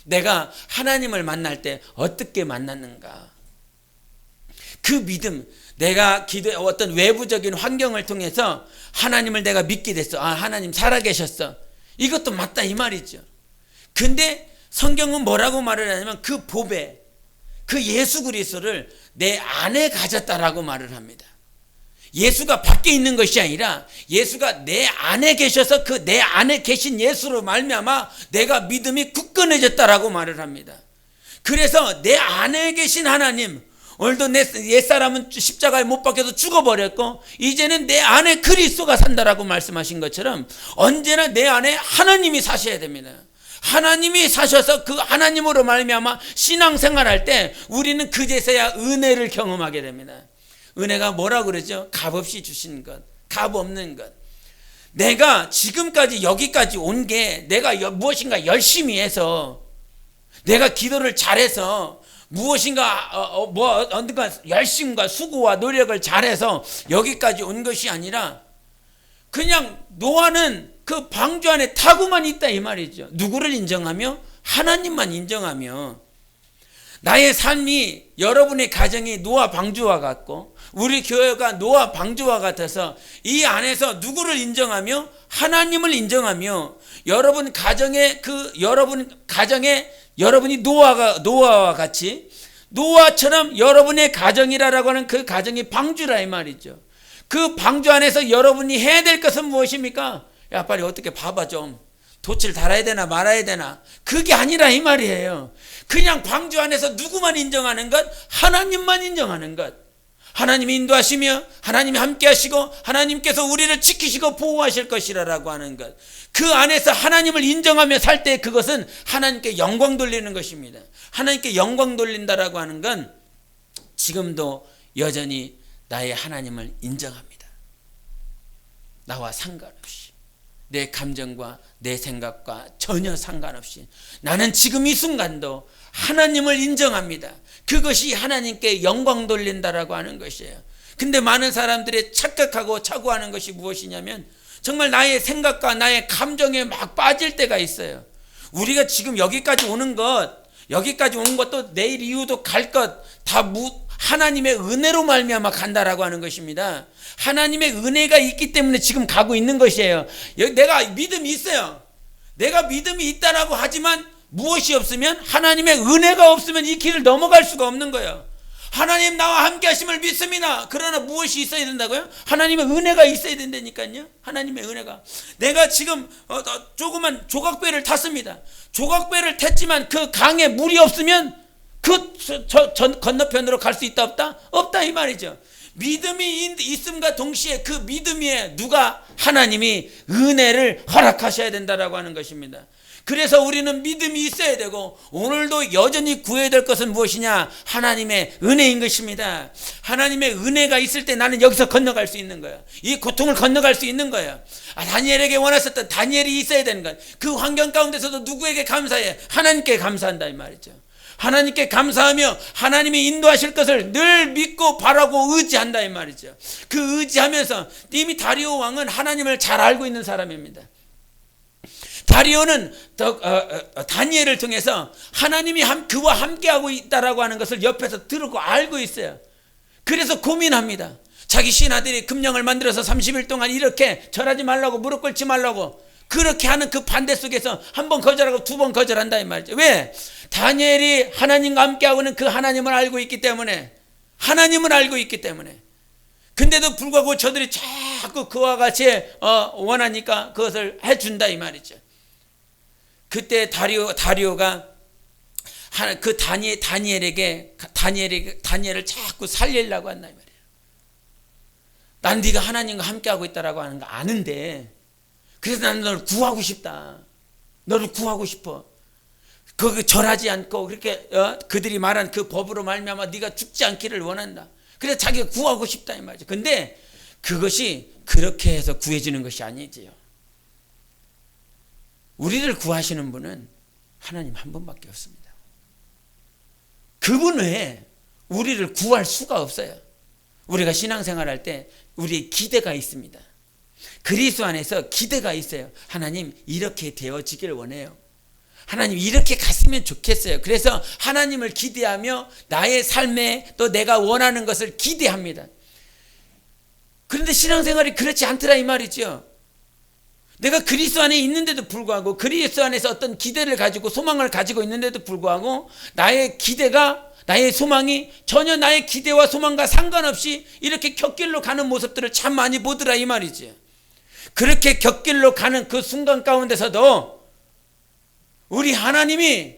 내가 하나님을 만날 때 어떻게 만났는가? 그 믿음, 내가 어떤 외부적인 환경을 통해서 하나님을 내가 믿게 됐어. 하나님 살아계셨어. 이것도 맞다 이 말이죠. 근데 성경은 뭐라고 말을 하냐면 그 보배, 그 예수 그리스도를 내 안에 가졌다라고 말을 합니다. 예수가 밖에 있는 것이 아니라 예수가 내 안에 계셔서 그 내 안에 계신 예수로 말미암아 내가 믿음이 굳건해졌다라고 말을 합니다. 그래서 내 안에 계신 하나님, 오늘도 내 옛사람은 십자가에 못 박혀서 죽어버렸고 이제는 내 안에 그리스도가 산다라고 말씀하신 것처럼 언제나 내 안에 하나님이 사셔야 됩니다. 하나님이 사셔서 그 하나님으로 말미암아 신앙생활할 때 우리는 그제서야 은혜를 경험하게 됩니다. 은혜가 뭐라고 그러죠? 값없이 주신 것, 값 없는 것. 내가 지금까지 여기까지 온 게 내가 무엇인가 열심히 해서, 내가 기도를 잘해서, 무엇인가 어딘가 열심과 수고와 노력을 잘해서 여기까지 온 것이 아니라 그냥 노아는 그 방주 안에 타고만 있다 이 말이죠. 누구를 인정하며? 하나님만 인정하며. 나의 삶이, 여러분의 가정이 노아 방주와 같고 우리 교회가 노아 방주와 같아서 이 안에서 누구를 인정하며? 하나님을 인정하며, 여러분 가정에 여러분이 노아와 같이, 노아처럼 여러분의 가정이라고 하는 그 가정이 방주라 이 말이죠. 그 방주 안에서 여러분이 해야 될 것은 무엇입니까? 야, 빨리 어떻게 봐봐 좀. 돛을 달아야 되나 말아야 되나. 그게 아니라 이 말이에요. 그냥 방주 안에서 누구만 인정하는 것? 하나님만 인정하는 것. 하나님이 인도하시며 하나님이 함께 하시고 하나님께서 우리를 지키시고 보호하실 것이라고 하는 것. 그 안에서 하나님을 인정하며 살 때 그것은 하나님께 영광 돌리는 것입니다. 하나님께 영광 돌린다라고 하는 건 지금도 여전히 나의 하나님을 인정합니다. 나와 상관없이, 내 감정과 내 생각과 전혀 상관없이 나는 지금 이 순간도 하나님을 인정합니다. 그것이 하나님께 영광 돌린다라고 하는 것이에요. 근데 많은 사람들이 착각하고 착오하는 것이 무엇이냐면 정말 나의 생각과 나의 감정에 막 빠질 때가 있어요. 우리가 지금 여기까지 오는 것, 여기까지 온 것도 내일 이후도 갈 것 다 하나님의 은혜로 말미암아 간다라고 하는 것입니다. 하나님의 은혜가 있기 때문에 지금 가고 있는 것이에요. 내가 믿음이 있어요. 내가 믿음이 있다라고 하지만 무엇이 없으면, 하나님의 은혜가 없으면 이 길을 넘어갈 수가 없는 거예요. 하나님 나와 함께 하심을 믿습니다. 그러나 무엇이 있어야 된다고요? 하나님의 은혜가 있어야 된다니까요. 하나님의 은혜가. 내가 지금 조그만 조각배를 탔습니다. 조각배를 탔지만 그 강에 물이 없으면 건너편으로 갈 수 있다 없다? 없다 이 말이죠. 믿음이 있음과 동시에 그 믿음 위에 하나님이 은혜를 허락하셔야 된다라고 하는 것입니다. 그래서 우리는 믿음이 있어야 되고, 오늘도 여전히 구해야 될 것은 무엇이냐? 하나님의 은혜인 것입니다. 하나님의 은혜가 있을 때 나는 여기서 건너갈 수 있는 거예요. 이 고통을 건너갈 수 있는 거예요. 다니엘에게 원하셨던 다니엘이 있어야 되는 거예요. 그 환경 가운데서도 누구에게 감사해? 하나님께 감사한다 이 말이죠. 하나님께 감사하며 하나님이 인도하실 것을 늘 믿고 바라고 의지한다 이 말이죠. 그 의지하면서, 이미 다리오 왕은 하나님을 잘 알고 있는 사람입니다. 다리오는 다니엘을 통해서 하나님이 그와 함께하고 있다라고 하는 것을 옆에서 들고 알고 있어요. 그래서 고민합니다. 자기 신하들이 금령을 만들어서 30일 동안 이렇게 절하지 말라고, 무릎 꿇지 말라고 그렇게 하는 그 반대 속에서 한 번 거절하고 두 번 거절한다 이 말이죠. 왜? 다니엘이 하나님과 함께하고는 그 하나님을 알고 있기 때문에, 하나님을 알고 있기 때문에. 근데도 불구하고 저들이 자꾸 그와 같이 원하니까 그것을 해준다 이 말이죠. 그때 다리오가 그 다니엘을 자꾸 살리려고 한다 이 말이에요. 난 네가 하나님과 함께하고 있다라고 하는 거 아는데, 그래서 나는 너를 구하고 싶다. 너를 구하고 싶어. 그 절하지 않고 그렇게 그들이 말한 그 법으로 말미암아 네가 죽지 않기를 원한다. 그래서 자기가 구하고 싶다 이 말이죠. 근데 그것이 그렇게 해서 구해지는 것이 아니지요. 우리를 구하시는 분은 하나님 한 분밖에 없습니다. 그분 외에 우리를 구할 수가 없어요. 우리가 신앙생활할 때 우리의 기대가 있습니다. 그리스도 안에서 기대가 있어요. 하나님 이렇게 되어지길 원해요. 하나님 이렇게 갔으면 좋겠어요. 그래서 하나님을 기대하며 나의 삶에 또 내가 원하는 것을 기대합니다. 그런데 신앙생활이 그렇지 않더라 이 말이죠. 내가 그리스도 안에 있는데도 불구하고, 그리스도 안에서 어떤 기대를 가지고 소망을 가지고 있는데도 불구하고 나의 기대가, 나의 소망이 전혀 나의 기대와 소망과 상관없이 이렇게 곁길로 가는 모습들을 참 많이 보더라 이 말이지. 그렇게 곁길로 가는 그 순간 가운데서도 우리 하나님이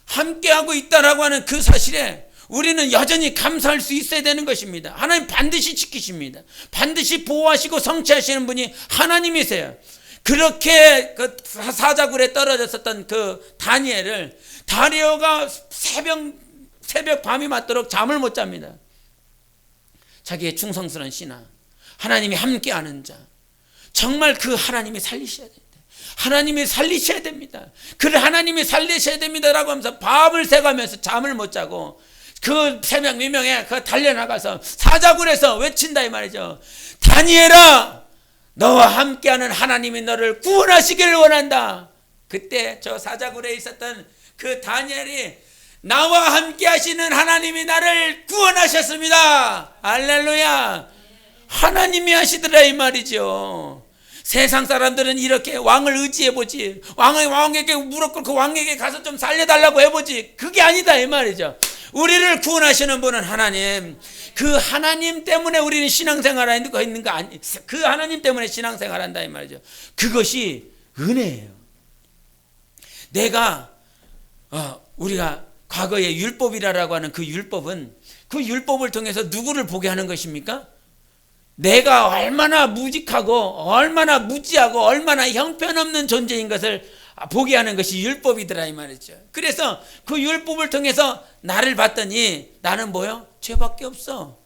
함께하고 있다라고 하는 그 사실에 우리는 여전히 감사할 수 있어야 되는 것입니다. 하나님 반드시 지키십니다. 반드시 보호하시고 성취하시는 분이 하나님이세요. 그렇게 그 사자굴에 떨어졌었던 그 다니엘을 다리오가 새벽 밤이 맞도록 잠을 못 잡니다. 자기의 충성스러운 신하, 하나님이 함께하는 자, 정말 그 하나님이 살리셔야 됩니다. 하나님이 살리셔야 됩니다. 그를 하나님이 살리셔야 됩니다라고 하면서 밤을 새가면서 잠을 못 자고 그 새벽 미명에 그 달려나가서 사자굴에서 외친다 이 말이죠. 다니엘아, 너와 함께하는 하나님이 너를 구원하시기를 원한다. 그때 저 사자굴에 있었던 그 다니엘이 나와 함께 하시는 하나님이 나를 구원하셨습니다. 할렐루야. 하나님이 하시더라 이 말이죠. 세상 사람들은 이렇게 왕을 의지해보지, 왕에게 무릎 꿇고 왕에게 가서 좀 살려달라고 해보지, 그게 아니다 이 말이죠. 우리를 구원하시는 분은 하나님, 그 하나님 때문에 우리는 신앙생활하는 거 있는 거 아니, 그 하나님 때문에 신앙생활한다 이 말이죠. 그것이 은혜예요. 우리가 과거에 율법이라고 하는 그 율법은, 그 율법을 통해서 누구를 보게 하는 것입니까? 내가 얼마나 무직하고 얼마나 무지하고 얼마나 형편없는 존재인 것을 보게 하는 것이 율법이더라 이 말이죠. 그래서 그 율법을 통해서 나를 봤더니 나는 뭐요? 죄밖에 없어.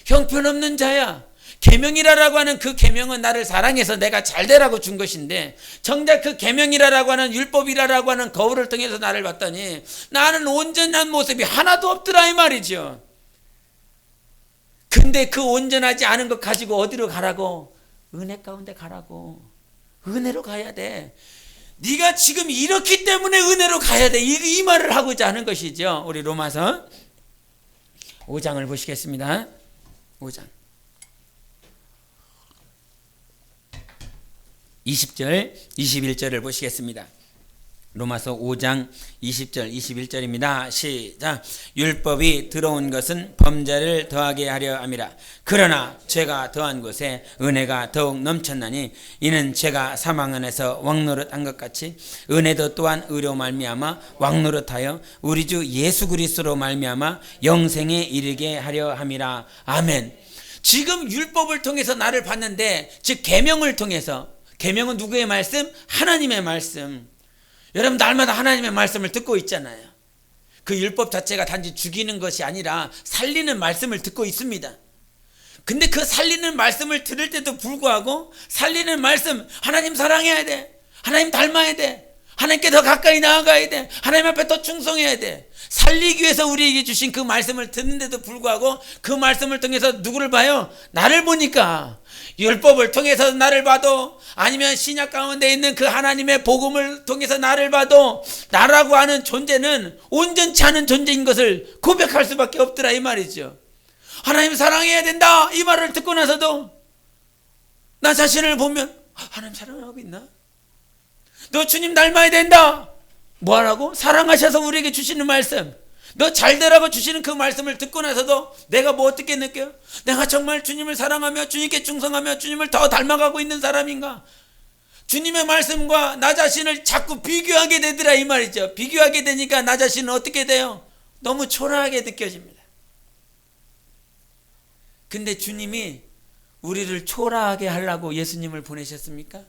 형편없는 자야. 계명이라고 하는 그 계명은 나를 사랑해서 내가 잘 되라고 준 것인데, 정작 그 계명이라고 하는 율법이라고 하는 거울을 통해서 나를 봤더니 나는 온전한 모습이 하나도 없더라 이 말이죠. 근데 그 온전하지 않은 것 가지고 어디로 가라고? 은혜 가운데 가라고. 은혜로 가야 돼. 네가 지금 이렇기 때문에 은혜로 가야 돼. 이 말을 하고자 하는 것이죠. 우리 로마서 5장을 보시겠습니다. 5장 20절 21절을 보시겠습니다. 로마서 5장 20절 21절입니다. 시작. 율법이 들어온 것은 범죄를 더하게 하려 함이라. 그러나 죄가 더한 곳에 은혜가 더욱 넘쳤나니 이는 죄가 사망 안에서 왕노릇한 것 같이 은혜도 또한 의로 말미암아 왕노릇하여 우리 주 예수 그리스도로 말미암아 영생에 이르게 하려 함이라. 아멘. 지금 율법을 통해서 나를 봤는데, 즉 계명을 통해서, 계명은 누구의 말씀? 하나님의 말씀. 여러분 날마다 하나님의 말씀을 듣고 있잖아요. 그 율법 자체가 단지 죽이는 것이 아니라 살리는 말씀을 듣고 있습니다. 근데 그 살리는 말씀을 들을 때도 불구하고 살리는 말씀, 하나님 사랑해야 돼, 하나님 닮아야 돼, 하나님께 더 가까이 나아가야 돼, 하나님 앞에 더 충성해야 돼, 살리기 위해서 우리에게 주신 그 말씀을 듣는데도 불구하고 그 말씀을 통해서 누구를 봐요? 나를 보니까. 율법을 통해서 나를 봐도, 아니면 신약 가운데 있는 그 하나님의 복음을 통해서 나를 봐도 나라고 하는 존재는 온전치 않은 존재인 것을 고백할 수밖에 없더라 이 말이죠. 하나님 사랑해야 된다 이 말을 듣고 나서도 나 자신을 보면 하나님 사랑하고 있나? 너 주님 닮아야 된다. 뭐하라고? 사랑하셔서 우리에게 주시는 말씀, 너 잘되라고 주시는 그 말씀을 듣고 나서도 내가 뭐 어떻게 느껴요? 내가 정말 주님을 사랑하며 주님께 충성하며 주님을 더 닮아가고 있는 사람인가? 주님의 말씀과 나 자신을 자꾸 비교하게 되더라 이 말이죠. 비교하게 되니까 나 자신은 어떻게 돼요? 너무 초라하게 느껴집니다. 근데 주님이 우리를 초라하게 하려고 예수님을 보내셨습니까?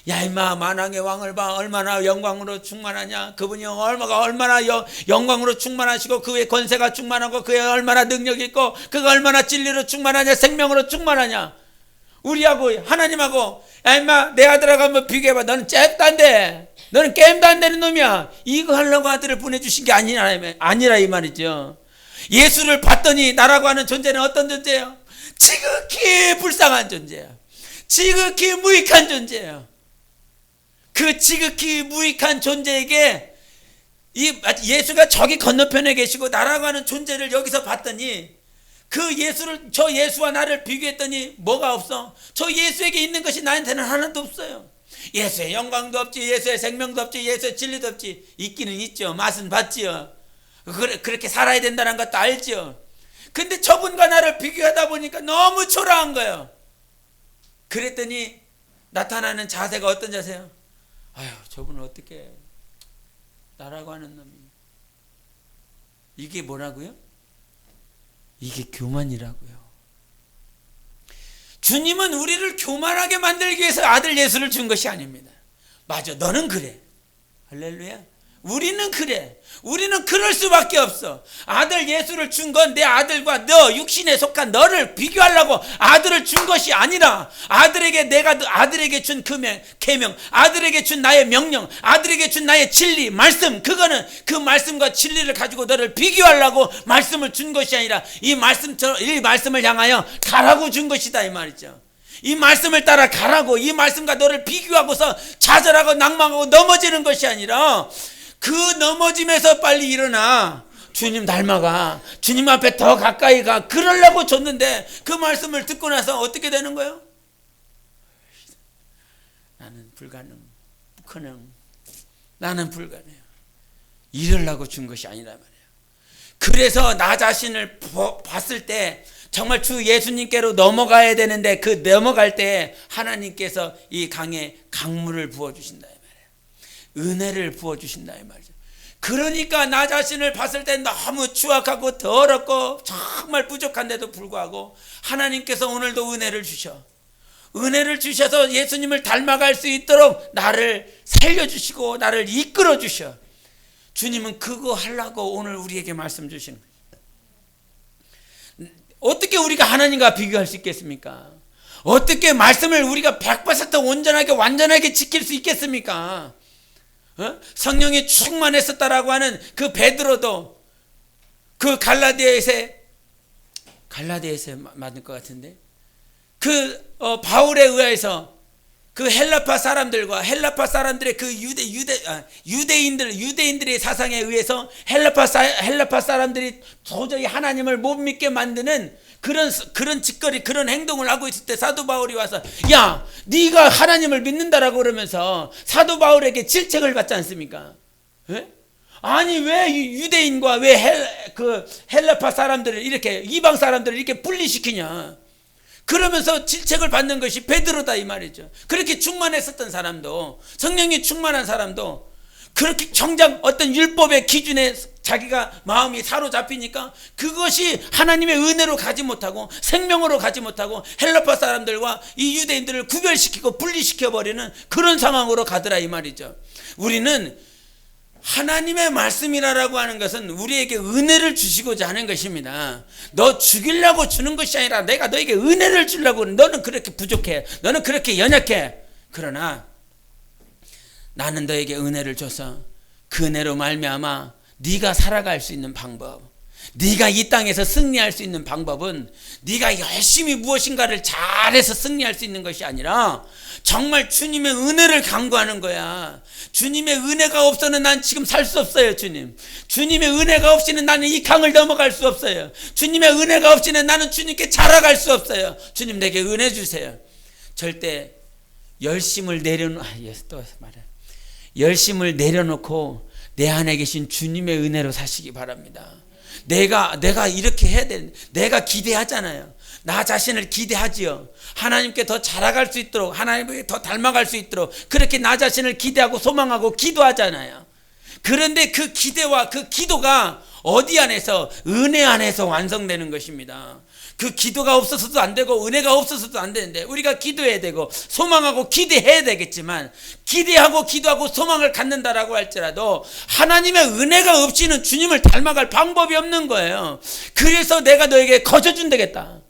야 임마 만왕의 왕을 봐, 얼마나 영광으로 충만하냐. 그분이 얼마나 영광으로 충만하시고 그의 권세가 충만하고 그의 얼마나 능력이 있고 그가 얼마나 진리로 충만하냐, 생명으로 충만하냐. 우리하고 하나님하고 야 임마 내 아들하고 한번 비교해봐. 너는 잽도 안 돼, 너는 게임도 안 되는 놈이야. 이거 하려고 아들을 보내주신 게 아니라 이 말이죠. 예수를 봤더니 나라고 하는 존재는 어떤 존재예요? 지극히 불쌍한 존재야. 지극히 무익한 존재야. 그 지극히 무익한 존재에게 예수가 저기 건너편에 계시고 나라고 하는 존재를 여기서 봤더니 저 예수와 나를 비교했더니 뭐가 없어? 저 예수에게 있는 것이 나한테는 하나도 없어요. 예수의 영광도 없지, 예수의 생명도 없지, 예수의 진리도 없지. 있기는 있죠. 맛은 봤지요. 그렇게 살아야 된다는 것도 알죠. 근데 저분과 나를 비교하다 보니까 너무 초라한 거예요. 그랬더니 나타나는 자세가 어떤 자세요? 아휴, 저분은 어떻게 나라고 하는 놈이. 이게 뭐라고요? 이게 교만이라고요. 주님은 우리를 교만하게 만들기 위해서 아들 예수를 준 것이 아닙니다. 맞아, 너는 그래. 할렐루야. 우리는 그래. 우리는 그럴 수밖에 없어. 아들 예수를 준 건 내 아들과 너 육신에 속한 너를 비교하려고 아들을 준 것이 아니라 내가 아들에게 준 계명, 아들에게 준 나의 명령, 아들에게 준 나의 진리, 말씀, 그거는 그 말씀과 진리를 가지고 너를 비교하려고 말씀을 준 것이 아니라 이 말씀을 향하여 가라고 준 것이다 이 말이죠. 이 말씀을 따라 가라고, 이 말씀과 너를 비교하고서 좌절하고 낭망하고 넘어지는 것이 아니라 그 넘어짐에서 빨리 일어나 주님 닮아가, 주님 앞에 더 가까이 가, 그러려고 줬는데 그 말씀을 듣고 나서 어떻게 되는 거예요? 나는 나는 불가능해요. 이러려고 준 것이 아니란 말이에요. 그래서 나 자신을 봤을 때 정말 주 예수님께로 넘어가야 되는데 그 넘어갈 때 하나님께서 이 강에 강물을 부어주신다 이 말이에요. 은혜를 부어주신다 이 말이죠. 그러니까 나 자신을 봤을 때 너무 추악하고 더럽고 정말 부족한데도 불구하고 하나님께서 오늘도 은혜를 주셔서 예수님을 닮아갈 수 있도록 나를 살려주시고 나를 이끌어 주셔. 주님은 그거 하려고 오늘 우리에게 말씀 주시는 거예요. 어떻게 우리가 하나님과 비교할 수 있겠습니까? 어떻게 말씀을 우리가 100% 온전하게 완전하게 지킬 수 있겠습니까? 성령이 충만했었다라고 하는 그 베드로도 그 갈라디아에서 맞을 것 같은데 바울에 의해서 그 헬라파 사람들의 그 유대인들의 사상에 의해서 헬라파 사람들이 도저히 하나님을 못 믿게 만드는 그런 짓거리, 그런 행동을 하고 있을 때 사도 바울이 와서 야, 네가 하나님을 믿는다라고 그러면서 사도 바울에게 질책을 받지 않습니까? 아니 왜 유대인과 왜 헬라파 사람들을 이렇게 이방 사람들을 이렇게 분리시키냐? 그러면서 질책을 받는 것이 베드로다 이 말이죠. 그렇게 충만했었던 사람도, 성령이 충만한 사람도 그렇게 정작 어떤 율법의 기준에 자기가 마음이 사로잡히니까 그것이 하나님의 은혜로 가지 못하고 생명으로 가지 못하고 헬라파 사람들과 이 유대인들을 구별시키고 분리시켜버리는 그런 상황으로 가더라 이 말이죠. 우리는 하나님의 말씀이라고 하는 것은 우리에게 은혜를 주시고자 하는 것입니다. 너 죽이려고 주는 것이 아니라 내가 너에게 은혜를 주려고. 너는 그렇게 부족해, 너는 그렇게 연약해. 그러나 나는 너에게 은혜를 줘서 그 은혜로 말미암아 네가 살아갈 수 있는 방법, 네가 이 땅에서 승리할 수 있는 방법은 네가 열심히 무엇인가를 잘해서 승리할 수 있는 것이 아니라 정말 주님의 은혜를 간구하는 거야. 주님의 은혜가 없어는 난 지금 살 수 없어요. 주님의 은혜가 없이는 나는 이 강을 넘어갈 수 없어요. 주님의 은혜가 없이는 나는 주님께 자라갈 수 없어요. 주님 내게 은혜 주세요. 절대 열심을 내려놓고 내 안에 계신 주님의 은혜로 사시기 바랍니다. 내가 이렇게 해야 되는데, 내가 기대하잖아요. 나 자신을 기대하지요. 하나님께 더 자라갈 수 있도록, 하나님께 더 닮아갈 수 있도록 그렇게 나 자신을 기대하고 소망하고 기도하잖아요. 그런데 그 기대와 그 기도가 어디 안에서? 은혜 안에서 완성되는 것입니다. 그 기도가 없어서도 안 되고 은혜가 없어서도 안 되는데 우리가 기도해야 되고 소망하고 기대해야 되겠지만, 기대하고 기도하고 소망을 갖는다라고 할지라도 하나님의 은혜가 없이는 주님을 닮아갈 방법이 없는 거예요. 그래서 내가 너에게 거저준 되겠다,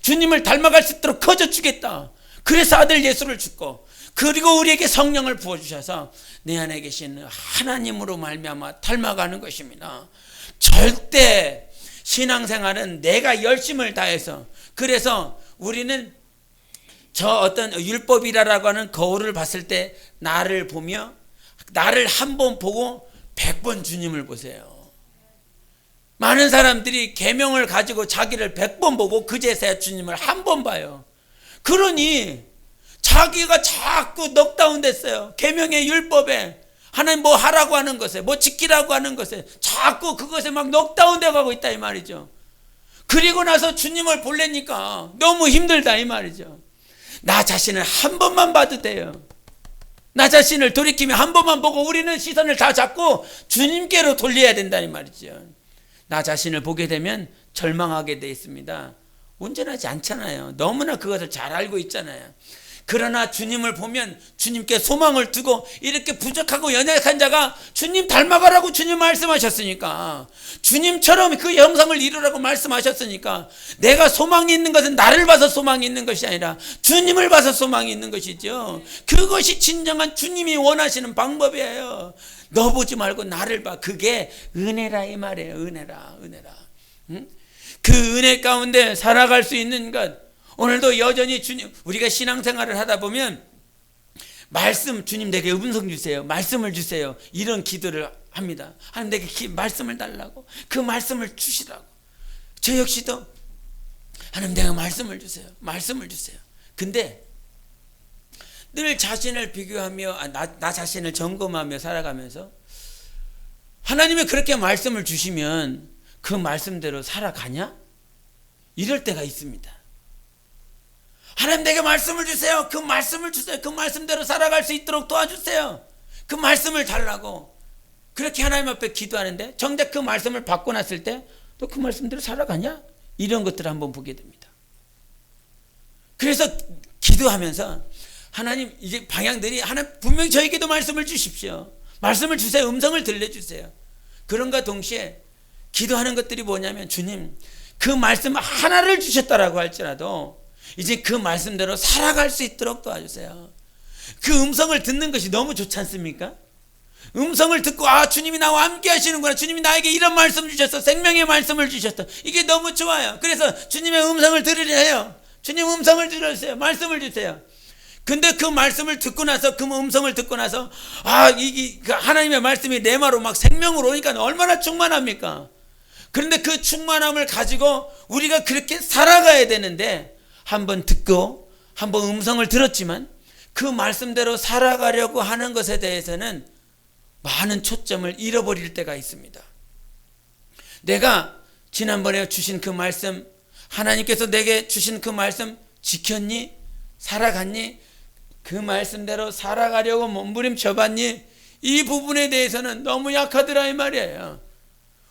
주님을 닮아갈 수 있도록 거저주겠다. 그래서 아들 예수를 주고, 그리고 우리에게 성령을 부어주셔서 내 안에 계신 하나님으로 말미암아 닮아가는 것입니다. 절대 신앙생활은 내가 열심을 다해서, 그래서 우리는 저 어떤 율법이라고 하는 거울을 봤을 때 나를 보며, 나를 한 번 보고 100번 주님을 보세요. 많은 사람들이 계명을 가지고 자기를 100번 보고 그제서야 주님을 한 번 봐요. 그러니 자기가 자꾸 넉다운 됐어요. 계명의 율법에, 하나님 뭐 하라고 하는 것에, 뭐 지키라고 하는 것에 자꾸 그것에 막 넉다운 돼 가고 있다 이 말이죠. 그리고 나서 주님을 보려니까 너무 힘들다 이 말이죠. 나 자신을 한 번만 봐도 돼요. 나 자신을 돌이키며 한 번만 보고 우리는 시선을 다 잡고 주님께로 돌려야 된다 이 말이죠. 나 자신을 보게 되면 절망하게 돼 있습니다. 온전하지 않잖아요. 너무나 그것을 잘 알고 있잖아요. 그러나 주님을 보면 주님께 소망을 두고, 이렇게 부족하고 연약한 자가 주님 닮아가라고 주님 말씀하셨으니까, 주님처럼 그 형상을 이루라고 말씀하셨으니까, 내가 소망이 있는 것은 나를 봐서 소망이 있는 것이 아니라 주님을 봐서 소망이 있는 것이죠. 그것이 진정한 주님이 원하시는 방법이에요. 너 보지 말고 나를 봐. 그게 은혜라 이 말이에요. 은혜라. 응? 그 은혜 가운데 살아갈 수 있는 것, 오늘도 여전히 주님, 우리가 신앙생활을 하다 보면 말씀, 주님 내게 음성 주세요, 말씀을 주세요, 이런 기도를 합니다. 하나님 내게 말씀을 달라고, 그 말씀을 주시라고. 저 역시도 하나님 내가 말씀을 주세요, 말씀을 주세요. 근데 늘 자신을 비교하며 나 자신을 점검하며 살아가면서 하나님이 그렇게 말씀을 주시면 그 말씀대로 살아가냐? 이럴 때가 있습니다. 하나님 내게 말씀을 주세요, 그 말씀을 주세요, 그 말씀대로 살아갈 수 있도록 도와주세요, 그 말씀을 달라고 그렇게 하나님 앞에 기도하는데, 정작 그 말씀을 받고 났을 때 또 그 말씀대로 살아가냐? 이런 것들을 한번 보게 됩니다. 그래서 기도하면서 하나님, 이제 방향들이, 하나님 분명히 저에게도 말씀을 주십시오, 말씀을 주세요, 음성을 들려주세요. 그런가 동시에 기도하는 것들이 뭐냐면, 주님 그 말씀 하나를 주셨다라고 할지라도 이제 그 말씀대로 살아갈 수 있도록 도와주세요. 그 음성을 듣는 것이 너무 좋지 않습니까? 음성을 듣고 주님이 나와 함께 하시는구나, 주님이 나에게 이런 말씀 주셨어, 생명의 말씀을 주셨어, 이게 너무 좋아요. 그래서 주님의 음성을 들으려 해요. 주님 음성을 들으세요, 말씀을 주세요. 근데 그 말씀을 듣고 나서, 그 음성을 듣고 나서 하나님의 말씀이 내 마로 막 생명으로 오니까 얼마나 충만합니까? 그런데 그 충만함을 가지고 우리가 그렇게 살아가야 되는데, 한번 듣고 한번 음성을 들었지만 그 말씀대로 살아가려고 하는 것에 대해서는 많은 초점을 잃어버릴 때가 있습니다. 내가 지난번에 주신 그 말씀, 하나님께서 내게 주신 그 말씀 지켰니? 살아갔니? 그 말씀대로 살아가려고 몸부림쳐 봤니? 이 부분에 대해서는 너무 약하더라 이 말이에요.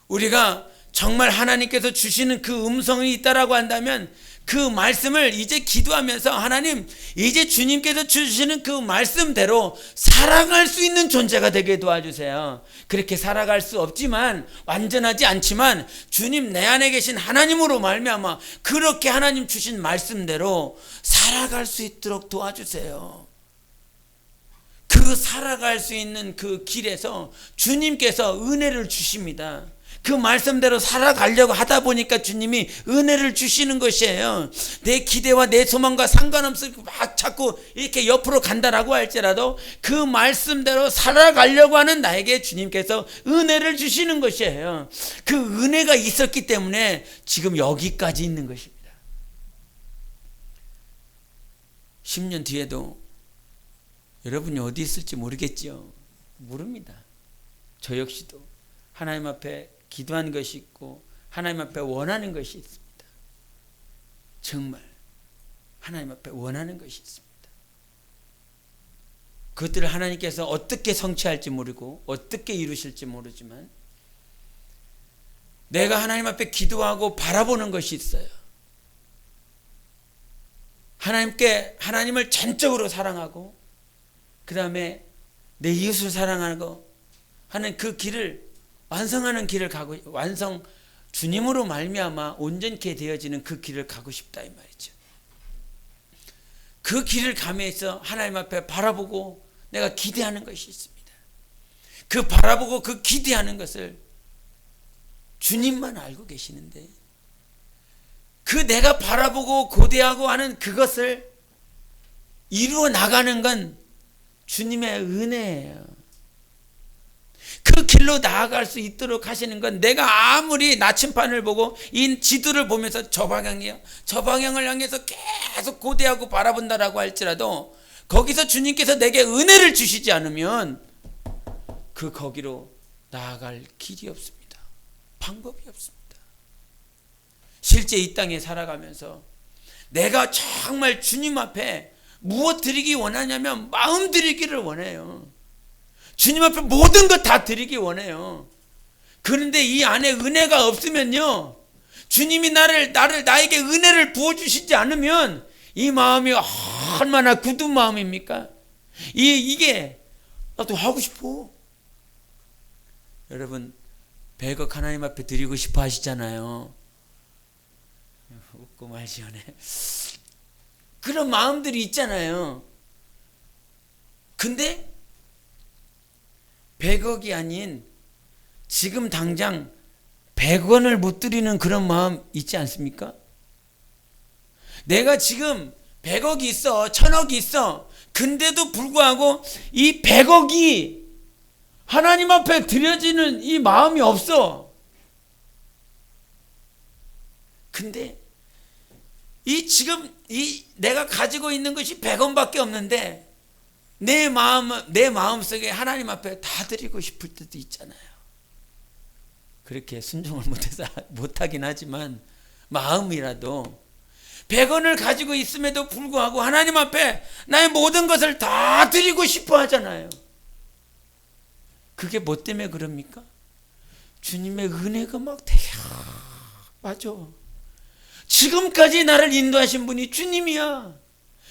우리가 정말 하나님께서 주시는 그 음성이 있다라고 한다면 그 말씀을 이제 기도하면서, 하나님 이제 주님께서 주시는 그 말씀대로 살아갈 수 있는 존재가 되게 도와주세요. 그렇게 살아갈 수 없지만, 완전하지 않지만 주님 내 안에 계신 하나님으로 말미암아 그렇게 하나님 주신 말씀대로 살아갈 수 있도록 도와주세요. 그 살아갈 수 있는 그 길에서 주님께서 은혜를 주십니다. 그 말씀대로 살아가려고 하다 보니까 주님이 은혜를 주시는 것이에요. 내 기대와 내 소망과 상관없이 막 자꾸 이렇게 옆으로 간다라고 할지라도 그 말씀대로 살아가려고 하는 나에게 주님께서 은혜를 주시는 것이에요. 그 은혜가 있었기 때문에 지금 여기까지 있는 것입니다. 10년 뒤에도 여러분이 어디 있을지 모르겠죠. 모릅니다. 저 역시도 하나님 앞에 기도한 것이 있고 하나님 앞에 원하는 것이 있습니다. 정말 하나님 앞에 원하는 것이 있습니다. 그것들을 하나님께서 어떻게 성취할지 모르고 어떻게 이루실지 모르지만 내가 하나님 앞에 기도하고 바라보는 것이 있어요. 하나님을 전적으로 사랑하고 그 다음에 내 이웃을 사랑하고 하는 그 길을 완성하는 길을 주님으로 말미암아 온전케 되어지는 그 길을 가고 싶다 이 말이죠. 그 길을 가면서 하나님 앞에 바라보고 내가 기대하는 것이 있습니다. 그 바라보고 그 기대하는 것을 주님만 알고 계시는데 그 내가 바라보고 고대하고 하는 그것을 이루어 나가는 건 주님의 은혜예요. 그 길로 나아갈 수 있도록 하시는 건 내가 아무리 나침판을 보고 이 지도를 보면서 저 방향이요, 저 방향을 향해서 계속 고대하고 바라본다라고 할지라도 거기서 주님께서 내게 은혜를 주시지 않으면 거기로 나아갈 길이 없습니다. 방법이 없습니다. 실제 이 땅에 살아가면서 내가 정말 주님 앞에 무엇 드리기 원하냐면 마음 드리기를 원해요. 주님 앞에 모든 것 다 드리기 원해요. 그런데 이 안에 은혜가 없으면요, 주님이 나에게 은혜를 부어주시지 않으면 이 마음이 얼마나 굳은 마음입니까? 이게 나도 하고 싶어. 여러분 100억 하나님 앞에 드리고 싶어 하시잖아요. 웃고 말 시원해. 그런 마음들이 있잖아요. 근데 100억이 아닌 지금 당장 100원을 못 드리는 그런 마음 있지 않습니까? 내가 지금 100억이 있어, 1000억이 있어. 근데도 불구하고 이 100억이 하나님 앞에 드려지는 이 마음이 없어. 근데 내가 가지고 있는 것이 100원밖에 없는데 내 마음속에 하나님 앞에 다 드리고 싶을 때도 있잖아요. 그렇게 순종을 못하긴 하지만 마음이라도 100원을 가지고 있음에도 불구하고 하나님 앞에 나의 모든 것을 다 드리고 싶어 하잖아요. 그게 뭐 때문에 그럽니까? 주님의 은혜가 막 맞아. 지금까지 나를 인도하신 분이 주님이야.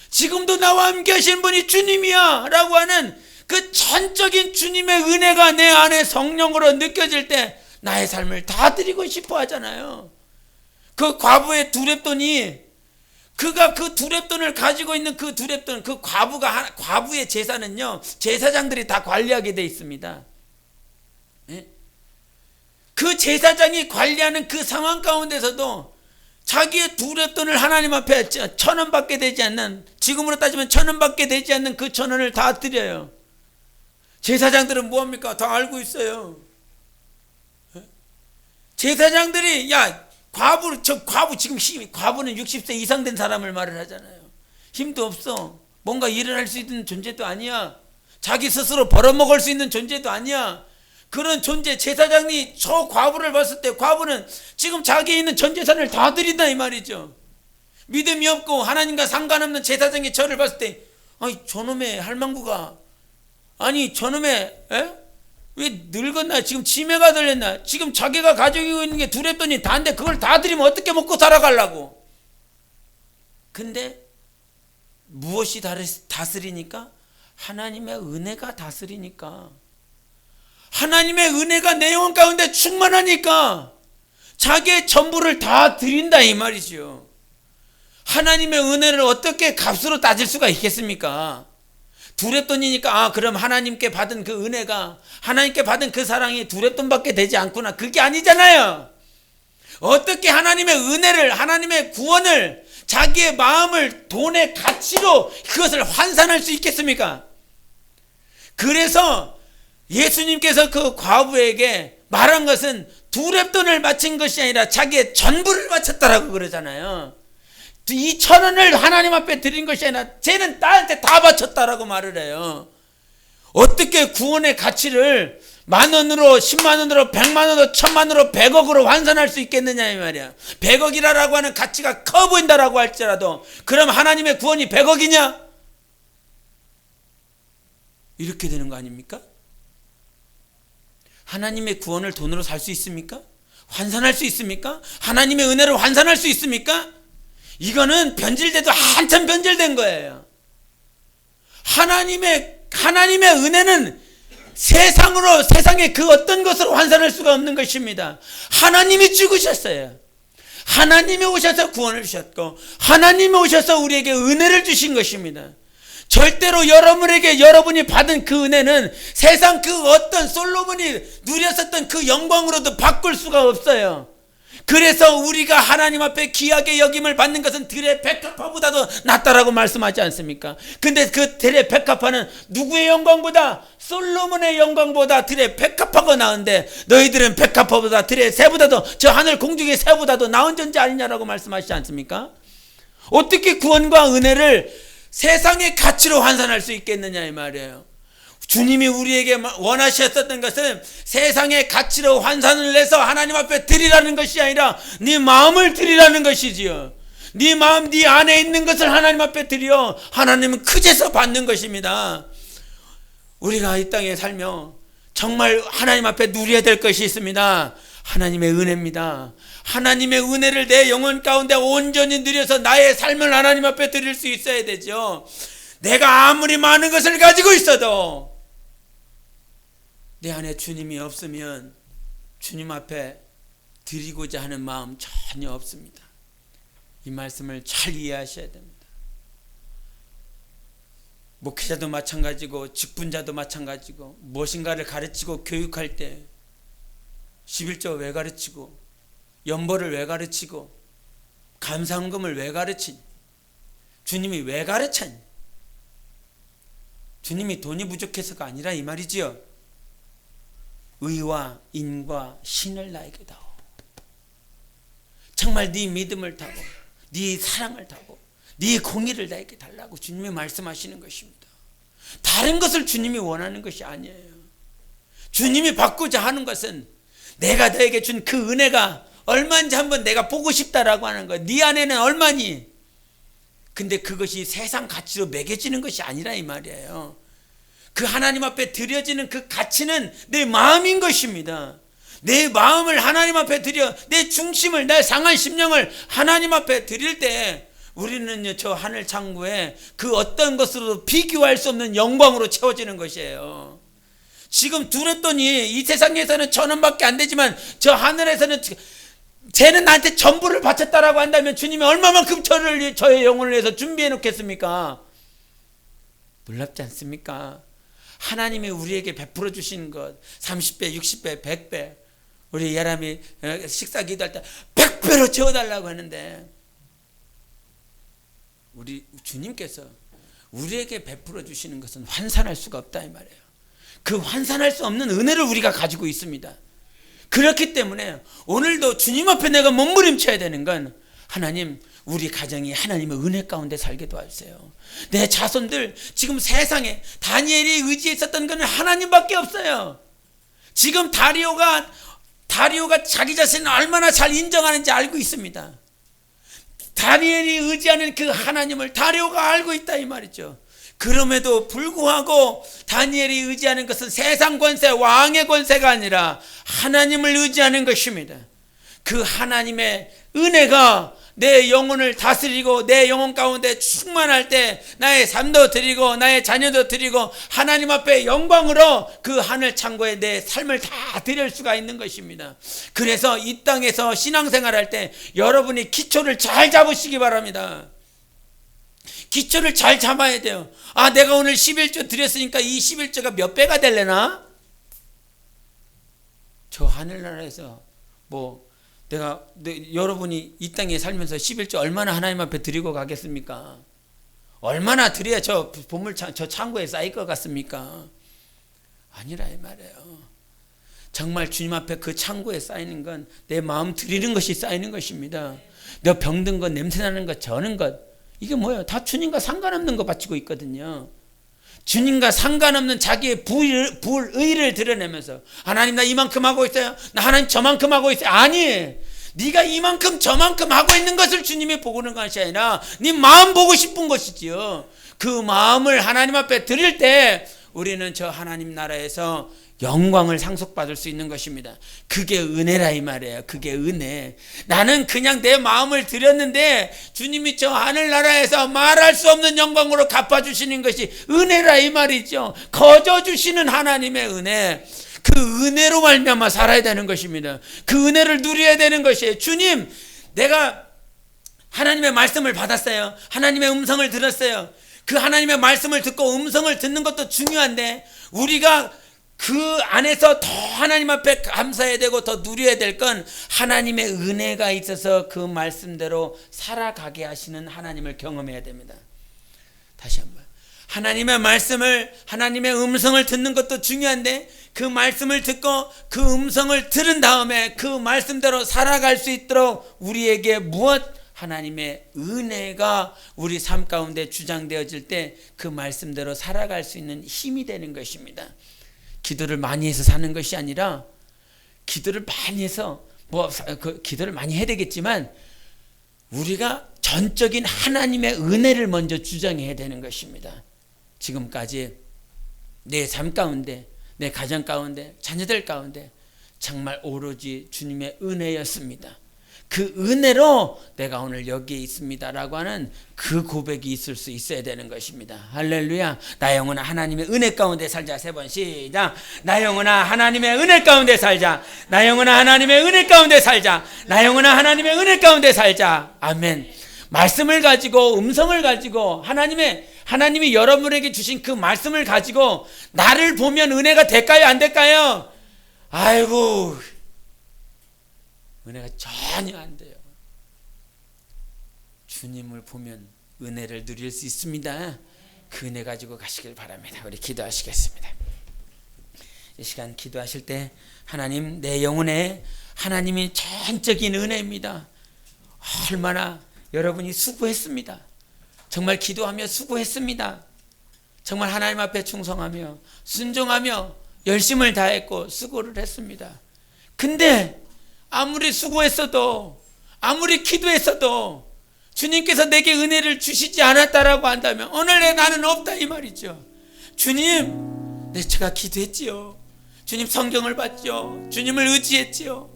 지금도 나와 함께 하신 분이 주님이야 라고 하는 그 전적인 주님의 은혜가 내 안에 성령으로 느껴질 때 나의 삶을 다 드리고 싶어 하잖아요. 그 과부의 두렙돈이 그가 그 두렙돈을 가지고 있는 그 두렙돈, 그 과부의 제사는요, 제사장들이 다 관리하게 돼 있습니다. 그 제사장이 관리하는 그 상황 가운데서도 자기의 두렙돈을 하나님 앞에 1000원 받게 되지 않는, 지금으로 따지면 1000원 받게 되지 않는 그 1000원을 다 드려요. 제사장들은 뭐합니까? 다 알고 있어요. 제사장들이 과부는 과부는 60세 이상 된 사람을 말을 하잖아요. 힘도 없어. 뭔가 일을 할 수 있는 존재도 아니야. 자기 스스로 벌어먹을 수 있는 존재도 아니야. 그런 존재, 제사장이 저 과부를 봤을 때 과부는 지금 자기에 있는 전 재산을 다 드린다 이 말이죠. 믿음이 없고 하나님과 상관없는 제사장이 저를 봤을 때 저놈의 할망구가, 저놈의 왜 늙었나, 지금 치매가 들렸나, 지금 자기가 가지고 있는 게 두렙돈이 다인데 그걸 다 드리면 어떻게 먹고 살아가려고. 근데 무엇이 다스리니까? 하나님의 은혜가 다스리니까. 하나님의 은혜가 내 영혼 가운데 충만하니까 자기의 전부를 다 드린다 이 말이죠. 하나님의 은혜를 어떻게 값으로 따질 수가 있겠습니까? 두렙돈이니까 그럼 하나님께 받은 그 은혜가, 하나님께 받은 그 사랑이 두렙돈밖에 되지 않구나. 그게 아니잖아요. 어떻게 하나님의 은혜를, 하나님의 구원을, 자기의 마음을 돈의 가치로 그것을 환산할 수 있겠습니까? 그래서 예수님께서 그 과부에게 말한 것은 두렙돈을 바친 것이 아니라 자기의 전부를 바쳤다라고 그러잖아요. 이 1000원을 하나님 앞에 드린 것이 아니라 쟤는 나한테 다 바쳤다라고 말을 해요. 어떻게 구원의 가치를 10,000원으로 100,000원으로 100만원으로 1,000만원으로 100억으로 환산할 수 있겠느냐 이 말이야. 100억이라고 하는 가치가 커 보인다라고 할지라도 그럼 하나님의 구원이 100억이냐? 이렇게 되는 거 아닙니까? 하나님의 구원을 돈으로 살 수 있습니까? 환산할 수 있습니까? 하나님의 은혜를 환산할 수 있습니까? 이거는 변질돼도 한참 변질된 거예요. 하나님의 은혜는 세상의 그 어떤 것으로 환산할 수가 없는 것입니다. 하나님이 죽으셨어요. 하나님이 오셔서 구원을 주셨고 하나님이 오셔서 우리에게 은혜를 주신 것입니다. 절대로 여러분이 받은 그 은혜는 세상 그 어떤 솔로몬이 누렸었던 그 영광으로도 바꿀 수가 없어요. 그래서 우리가 하나님 앞에 귀하게 여김을 받는 것은 들의 백합화보다도 낫다라고 말씀하지 않습니까? 근데 그 들의 백합화는 누구의 영광보다? 솔로몬의 영광보다 들의 백합화가 나은데 너희들은 백합화보다 들의 새보다도 저 하늘 공중의 새보다도 나은 존재 아니냐라고 말씀하시지 않습니까? 어떻게 구원과 은혜를 세상의 가치로 환산할 수 있겠느냐 이 말이에요. 주님이 우리에게 원하셨던 것은 세상의 가치로 환산을 해서 하나님 앞에 드리라는 것이 아니라 네 마음을 드리라는 것이지요. 네 마음, 네 안에 있는 것을 하나님 앞에 드려 하나님은 크제서 받는 것입니다. 우리가 이 땅에 살며 정말 하나님 앞에 누려야 될 것이 있습니다. 하나님의 은혜입니다. 하나님의 은혜를 내 영혼 가운데 온전히 누려서 나의 삶을 하나님 앞에 드릴 수 있어야 되죠. 내가 아무리 많은 것을 가지고 있어도 내 안에 주님이 없으면 주님 앞에 드리고자 하는 마음 전혀 없습니다. 이 말씀을 잘 이해하셔야 됩니다. 목회자도 마찬가지고 직분자도 마찬가지고 무엇인가를 가르치고 교육할 때 11조 왜 가르치고 연보를 왜 가르치고 감사헌금을 왜 가르치니? 주님이 왜 가르치니? 주님이 돈이 부족해서가 아니라 이 말이지요. 의와 인과 신을 나에게 다오. 정말 네 믿음을 타고 네 사랑을 타고 네 공의를 나에게 달라고 주님이 말씀하시는 것입니다. 다른 것을 주님이 원하는 것이 아니에요. 주님이 받고자 하는 것은 내가 너에게 준 그 은혜가 얼마인지 한번 내가 보고 싶다라고 하는 거예요. 네 안에는 얼마니? 근데 그것이 세상 가치로 매겨지는 것이 아니라 이 말이에요. 그 하나님 앞에 드려지는 그 가치는 내 마음인 것입니다. 내 마음을 하나님 앞에 드려 내 중심을 내 상한 심령을 하나님 앞에 드릴 때 우리는요 저 하늘 창고에 그 어떤 것으로도 비교할 수 없는 영광으로 채워지는 것이에요. 지금 두렸더니 이 세상에서는 1,000원밖에 안 되지만 저 하늘에서는 쟤는 나한테 전부를 바쳤다라고 한다면 주님이 얼마만큼 저의 영혼을 위해서 준비해 놓겠습니까? 놀랍지 않습니까? 하나님이 우리에게 베풀어 주신 것 30배, 60배, 100배 우리 예람이 식사 기도할 때 100배로 채워달라고 하는데 우리 주님께서 우리에게 베풀어 주시는 것은 환산할 수가 없다 이 말이에요. 그 환산할 수 없는 은혜를 우리가 가지고 있습니다. 그렇기 때문에 오늘도 주님 앞에 내가 몸부림쳐야 되는 건 하나님 우리 가정이 하나님의 은혜 가운데 살게 도와주세요. 내 자손들 지금 세상에 다니엘이 의지했었던 것은 하나님밖에 없어요. 지금 다리오가 자기 자신을 얼마나 잘 인정하는지 알고 있습니다. 다니엘이 의지하는 그 하나님을 다리오가 알고 있다 이 말이죠. 그럼에도 불구하고 다니엘이 의지하는 것은 세상 권세, 왕의 권세가 아니라 하나님을 의지하는 것입니다. 그 하나님의 은혜가 내 영혼을 다스리고 내 영혼 가운데 충만할 때 나의 삶도 드리고 나의 자녀도 드리고 하나님 앞에 영광으로 그 하늘 창고에 내 삶을 다 드릴 수가 있는 것입니다. 그래서 이 땅에서 신앙생활할 때 여러분이 기초를 잘 잡으시기 바랍니다. 기초를 잘 잡아야 돼요. 아, 내가 오늘 11조 드렸으니까 이 11조가 몇 배가 될래나? 저 하늘나라에서 여러분이 이 땅에 살면서 11조 얼마나 하나님 앞에 드리고 가겠습니까? 얼마나 드려야 저 창고에 쌓일 것 같습니까? 아니라 이 말이에요. 정말 주님 앞에 그 창고에 쌓이는 건 내 마음 드리는 것이 쌓이는 것입니다. 내 병든 것, 냄새나는 것, 저는 것 이게 뭐예요? 다 주님과 상관없는 거 바치고 있거든요. 주님과 상관없는 자기의 불의를 드러내면서 하나님 나 이만큼 하고 있어요. 나 하나님 저만큼 하고 있어요. 아니, 네가 이만큼 저만큼 하고 있는 것을 주님이 보고는 것이 아니라 네 마음 보고 싶은 것이지요. 그 마음을 하나님 앞에 드릴 때 우리는 저 하나님 나라에서 영광을 상속받을 수 있는 것입니다. 그게 은혜라 이 말이에요. 그게 은혜. 나는 그냥 내 마음을 드렸는데 주님이 저 하늘나라에서 말할 수 없는 영광으로 갚아주시는 것이 은혜라 이 말이죠. 거저주시는 하나님의 은혜. 그 은혜로 말미암아 살아야 되는 것입니다. 그 은혜를 누려야 되는 것이에요. 주님, 내가 하나님의 말씀을 받았어요. 하나님의 음성을 들었어요. 그 하나님의 말씀을 듣고 음성을 듣는 것도 중요한데 우리가 그 안에서 더 하나님 앞에 감사해야 되고 더 누려야 될 건 하나님의 은혜가 있어서 그 말씀대로 살아가게 하시는 하나님을 경험해야 됩니다. 다시 한번, 하나님의 말씀을, 하나님의 음성을 듣는 것도 중요한데 그 말씀을 듣고 그 음성을 들은 다음에 그 말씀대로 살아갈 수 있도록 우리에게 무엇? 하나님의 은혜가 우리 삶 가운데 주장되어질 때 그 말씀대로 살아갈 수 있는 힘이 되는 것입니다. 기도를 많이 해서 사는 것이 아니라 기도를 많이 해서 기도를 많이 해야 되겠지만 우리가 전적인 하나님의 은혜를 먼저 주장해야 되는 것입니다. 지금까지 내 삶 가운데, 내 가정 가운데, 자녀들 가운데 정말 오로지 주님의 은혜였습니다. 그 은혜로 내가 오늘 여기에 있습니다라고 하는 그 고백이 있을 수 있어야 되는 것입니다. 할렐루야. 나 영혼아 하나님의 은혜 가운데 살자. 3번 시작. 나 영혼아 하나님의 은혜 가운데 살자. 나 영혼아 하나님의 은혜 가운데 살자. 나 영혼아 하나님의 은혜 가운데 살자. 아멘. 말씀을 가지고, 음성을 가지고, 하나님이 여러분에게 주신 그 말씀을 가지고 나를 보면 은혜가 될까요? 안 될까요? 아이고, 은혜가 전혀 안 돼요. 주님을 보면 은혜를 누릴 수 있습니다. 그 은혜 가지고 가시길 바랍니다. 우리 기도하시겠습니다. 이 시간 기도하실 때 하나님, 내 영혼에 하나님이 전적인 은혜입니다. 얼마나 여러분이 수고했습니다. 정말 기도하며 수고했습니다. 정말 하나님 앞에 충성하며 순종하며 열심을 다했고 수고를 했습니다. 근데 아무리 수고했어도, 아무리 기도했어도 주님께서 내게 은혜를 주시지 않았다라고 한다면 오늘 나는 없다 이 말이죠. 주님, 제가 기도했지요. 주님 성경을 봤죠. 주님을 의지했지요.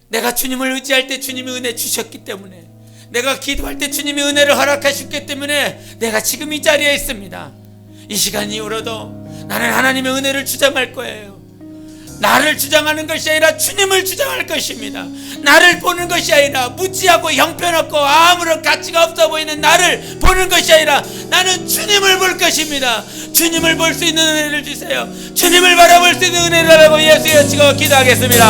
내가 주님을 의지할 때 주님이 은혜 주셨기 때문에, 내가 기도할 때 주님이 은혜를 허락하셨기 때문에 내가 지금 이 자리에 있습니다. 이 시간 이후로도 나는 하나님의 은혜를 주장할 거예요. 나를 주장하는 것이 아니라 주님을 주장할 것입니다. 나를 보는 것이 아니라 무지하고 형편없고 아무런 가치가 없어 보이는 나를 보는 것이 아니라 나는 주님을 볼 것입니다. 주님을 볼 수 있는 은혜를 주세요. 주님을 바라볼 수 있는 은혜를 하라고 예수여 치고 기도하겠습니다.